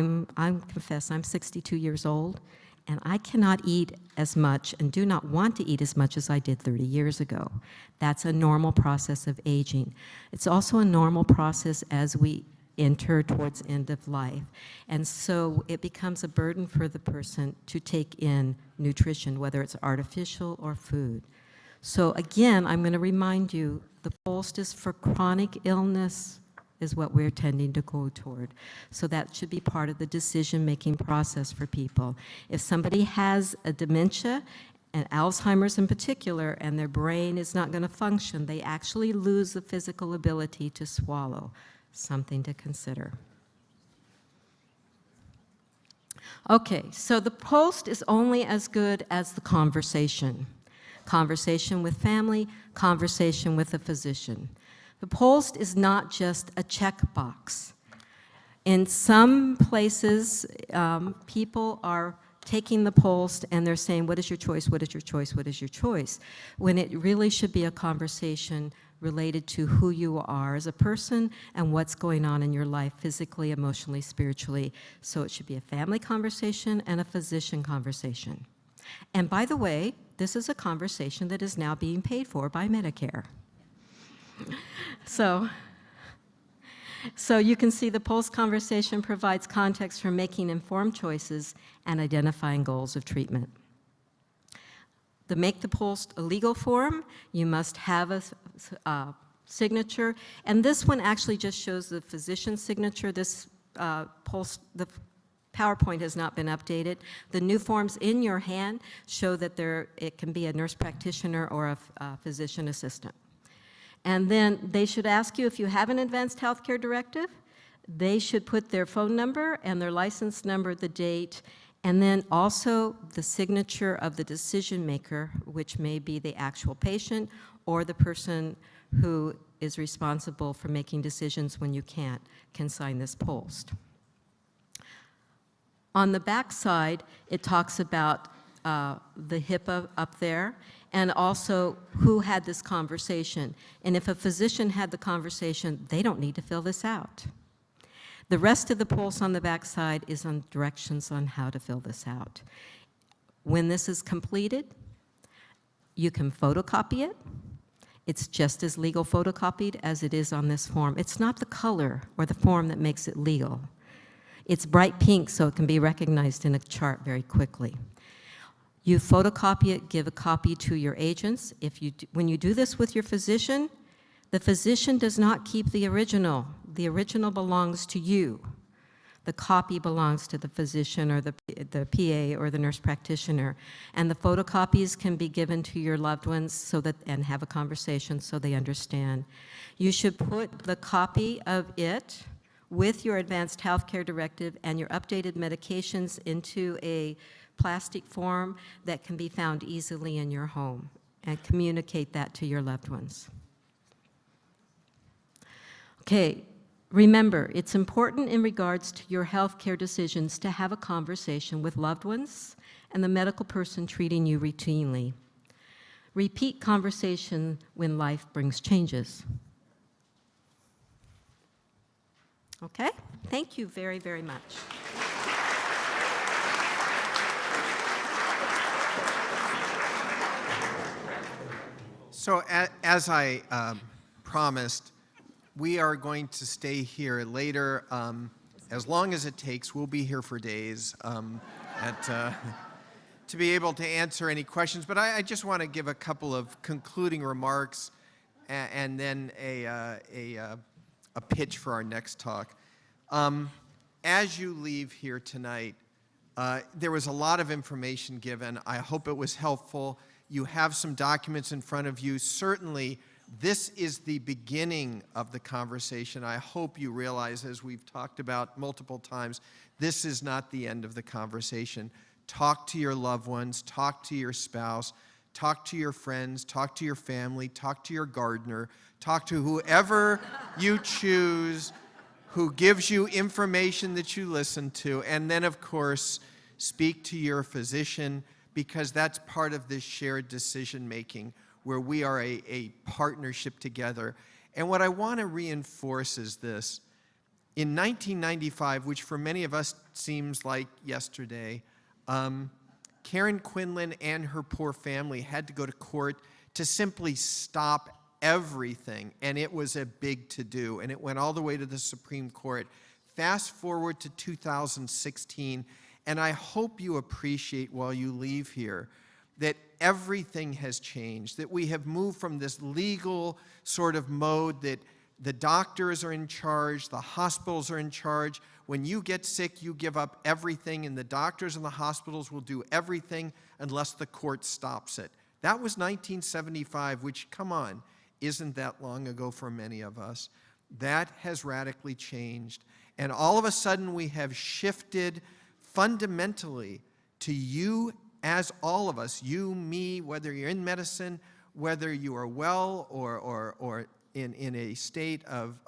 F: confess, I'm 62 years old, and I cannot eat as much and do not want to eat as much as I did 30 years ago. That's a normal process of aging. It's also a normal process as we enter towards end of life. And so it becomes a burden for the person to take in nutrition, whether it's artificial or food. So again, I'm going to remind you, the POLST is for chronic illness is what we're tending to go toward. So that should be part of the decision-making process for people. If somebody has a dementia and Alzheimer's in particular, and their brain is not going to function. They actually lose the physical ability to swallow. Something to consider. Okay, so the post is only as good as the conversation. Conversation with family, conversation with a physician. The post is not just a checkbox. In some places, people are taking the post and they're saying, what is your choice, what is your choice, what is your choice? When it really should be a conversation related to who you are as a person and what's going on in your life physically, emotionally, spiritually. So it should be a family conversation and a physician conversation. And by the way, this is a conversation that is now being paid for by Medicare. So you can see the post conversation provides context for making informed choices and identifying goals of treatment. To make the post a legal form, you must have a signature, and this one actually just shows the physician's signature. This post, the PowerPoint has not been updated. The new forms in your hand show that it can be a nurse practitioner or a physician assistant. And then they should ask you if you have an advanced healthcare directive. They should put their phone number and their license number, the date, and then also the signature of the decision maker, which may be the actual patient or the person who is responsible for making decisions when you can't, can sign this post. On the back side, it talks about the HIPAA up there, and also who had this conversation. And if a physician had the conversation, they don't need to fill this out. The rest of the post on the back side is on directions on how to fill this out. When this is completed, you can photocopy it. It's just as legal photocopied as it is on this form. It's not the color or the form that makes it legal. It's bright pink, so it can be recognized in a chart very quickly. You photocopy it, give a copy to your agents. When you do this with your physician, the physician does not keep the original. The original belongs to you. The copy belongs to the physician or the PA or the nurse practitioner. And the photocopies can be given to your loved ones and have a conversation so they understand. You should put the copy of it with your advanced healthcare directive and your updated medications into a plastic form that can be found easily in your home, and communicate that to your loved ones. Okay, remember, it's important in regards to your healthcare decisions to have a conversation with loved ones and the medical person treating you routinely. Repeat conversation when life brings changes. Okay, thank you very, very much.
A: So as I promised, we are going to stay here later. As long as it takes, we'll be here for days to be able to answer any questions. But I just want to give a couple of concluding remarks and then a pitch for our next talk. As you leave here tonight, there was a lot of information given. I hope it was helpful. You have some documents in front of you. Certainly, this is the beginning of the conversation. I hope you realize, as we've talked about multiple times, this is not the end of the conversation. Talk to your loved ones, talk to your spouse, talk to your friends, talk to your family, talk to your gardener, talk to whoever you choose who gives you information that you listen to, and then, of course, speak to your physician, because that's part of this shared decision-making where we are a partnership together. And what I want to reinforce is this. In 1995, which for many of us seems like yesterday, Karen Quinlan and her poor family had to go to court to simply stop everything, and it was a big to-do, and it went all the way to the Supreme Court. Fast forward to 2016, and I hope you appreciate while you leave here that everything has changed, that we have moved from this legal sort of mode that The doctors are in charge, the hospitals are in charge. When you get sick, you give up everything, and the doctors and the hospitals will do everything unless the court stops it. That was 1975, which, come on, isn't that long ago for many of us. That has radically changed. And all of a sudden, we have shifted fundamentally to you as all of us, you, me, whether you're in medicine, whether you are well or in a state of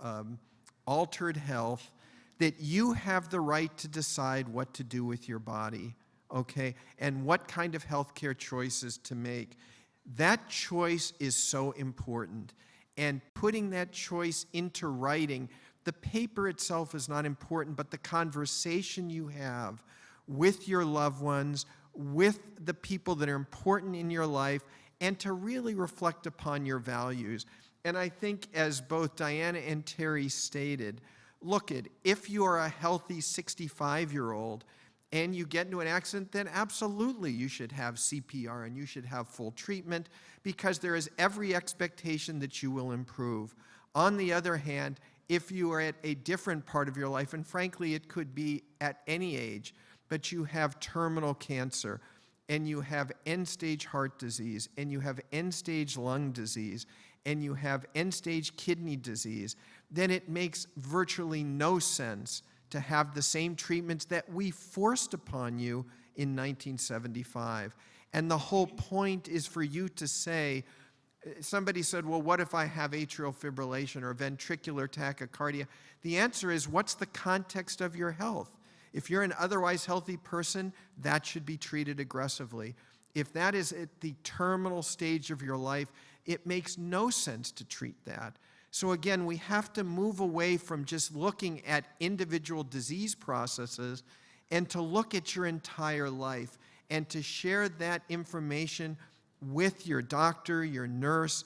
A: altered health, that you have the right to decide what to do with your body, okay, and what kind of healthcare choices to make. That choice is so important. And putting that choice into writing, the paper itself is not important, but the conversation you have with your loved ones, with the people that are important in your life, and to really reflect upon your values. And I think, as both Diana and Terry stated, look, if you are a healthy 65-year-old and you get into an accident, then absolutely you should have CPR and you should have full treatment, because there is every expectation that you will improve. On the other hand, if you are at a different part of your life, and frankly it could be at any age, but you have terminal cancer, and you have end-stage heart disease, and you have end-stage lung disease, and you have end-stage kidney disease, then it makes virtually no sense to have the same treatments that we forced upon you in 1975. And the whole point is for you to say, somebody said, well, what if I have atrial fibrillation or ventricular tachycardia? The answer is, what's the context of your health? If you're an otherwise healthy person, that should be treated aggressively. If that is at the terminal stage of your life, it makes no sense to treat that. So again, we have to move away from just looking at individual disease processes and to look at your entire life and to share that information with your doctor, your nurse,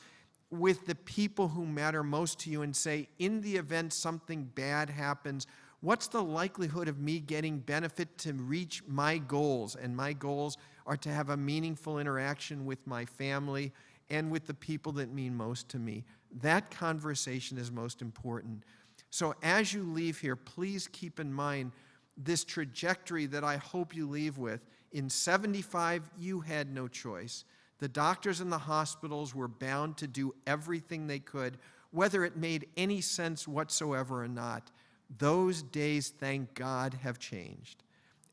A: with the people who matter most to you, and say, in the event something bad happens, what's the likelihood of me getting benefit to reach my goals? And my goals are to have a meaningful interaction with my family and with the people that mean most to me. That conversation is most important. So as you leave here, please keep in mind this trajectory that I hope you leave with. In 75, you had no choice. The doctors and the hospitals were bound to do everything they could, whether it made any sense whatsoever or not. Those days, thank God, have changed.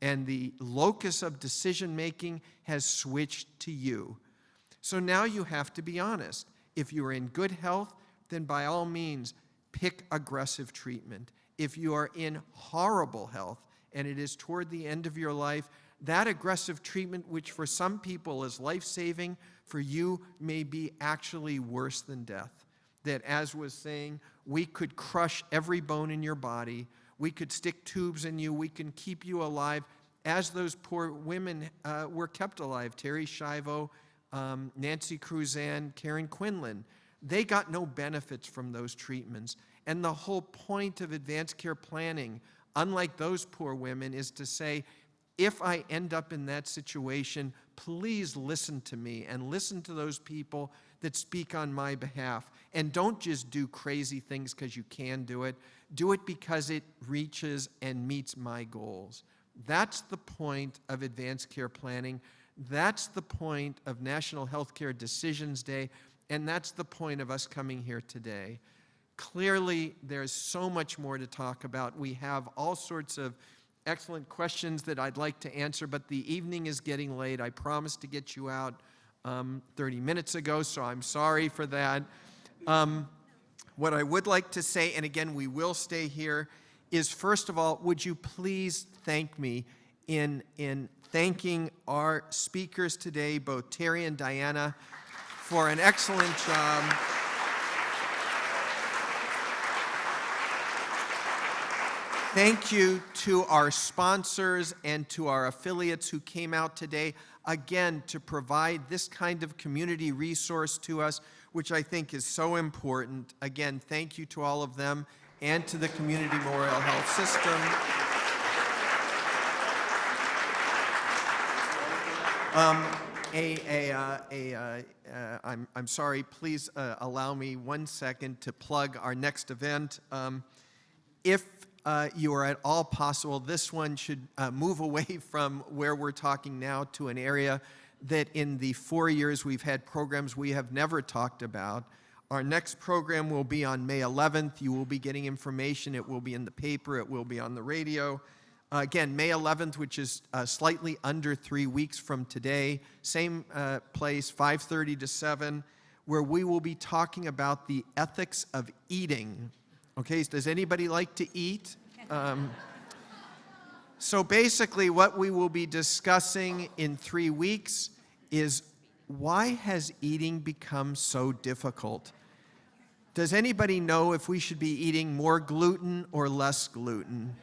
A: And the locus of decision-making has switched to you. So now you have to be honest. If you are in good health, then by all means, pick aggressive treatment. If you are in horrible health and it is toward the end of your life, that aggressive treatment, which for some people is life-saving, for you may be actually worse than death. That, as was saying, we could crush every bone in your body, we could stick tubes in you, we can keep you alive, as those poor women were kept alive. Terry Schiavo, Nancy Cruzan, Karen Quinlan. They got no benefits from those treatments. And the whole point of advanced care planning, unlike those poor women, is to say, if I end up in that situation, please listen to me and listen to those people that speak on my behalf. And don't just do crazy things because you can do it. Do it because it reaches and meets my goals. That's the point of advanced care planning. That's the point of National Healthcare Decisions Day. And that's the point of us coming here today. Clearly, there's so much more to talk about. We have all sorts of excellent questions that I'd like to answer, but the evening is getting late. I promised to get you out 30 minutes ago, so I'm sorry for that. What I would like to say, and again, we will stay here, is first of all, would you please thank me in thanking our speakers today, both Terry and Diana, for an excellent job. Thank you to our sponsors and to our affiliates who came out today, again, to provide this kind of community resource to us, which I think is so important. Again, thank you to all of them and to the Community Memorial Health System. I'm sorry, please allow me 1 second to plug our next event. If you are at all possible, this one should move away from where we're talking now to an area that in the 4 years we've had programs we have never talked about. Our next program will be on May 11th. You will be getting information. It will be in the paper. It will be on the radio. Again, May 11th, which is slightly under 3 weeks from today. Same place, 5:30 to 7, where we will be talking about the ethics of eating. Okay, does anybody like to eat? So basically what we will be discussing in 3 weeks is why has eating become so difficult? Does anybody know if we should be eating more gluten or less gluten?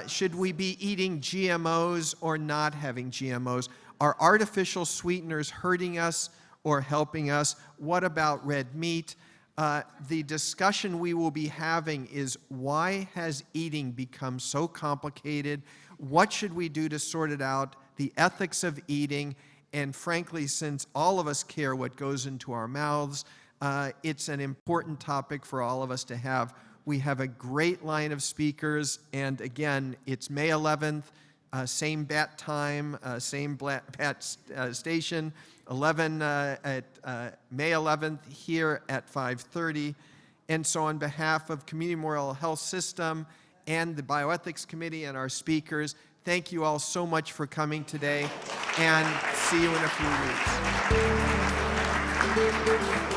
A: Should we be eating GMOs or not having GMOs? Are artificial sweeteners hurting us or helping us? What about red meat? The discussion we will be having is why has eating become so complicated? What should we do to sort it out? The ethics of eating, and frankly, since all of us care what goes into our mouths, it's an important topic for all of us to have. We have a great line of speakers, and again, it's May 11th, same bat time, same bat station, 11 at May 11th here at 5:30. And so on behalf of Community Memorial Health System and the Bioethics Committee and our speakers, thank you all so much for coming today, and see you in a few weeks.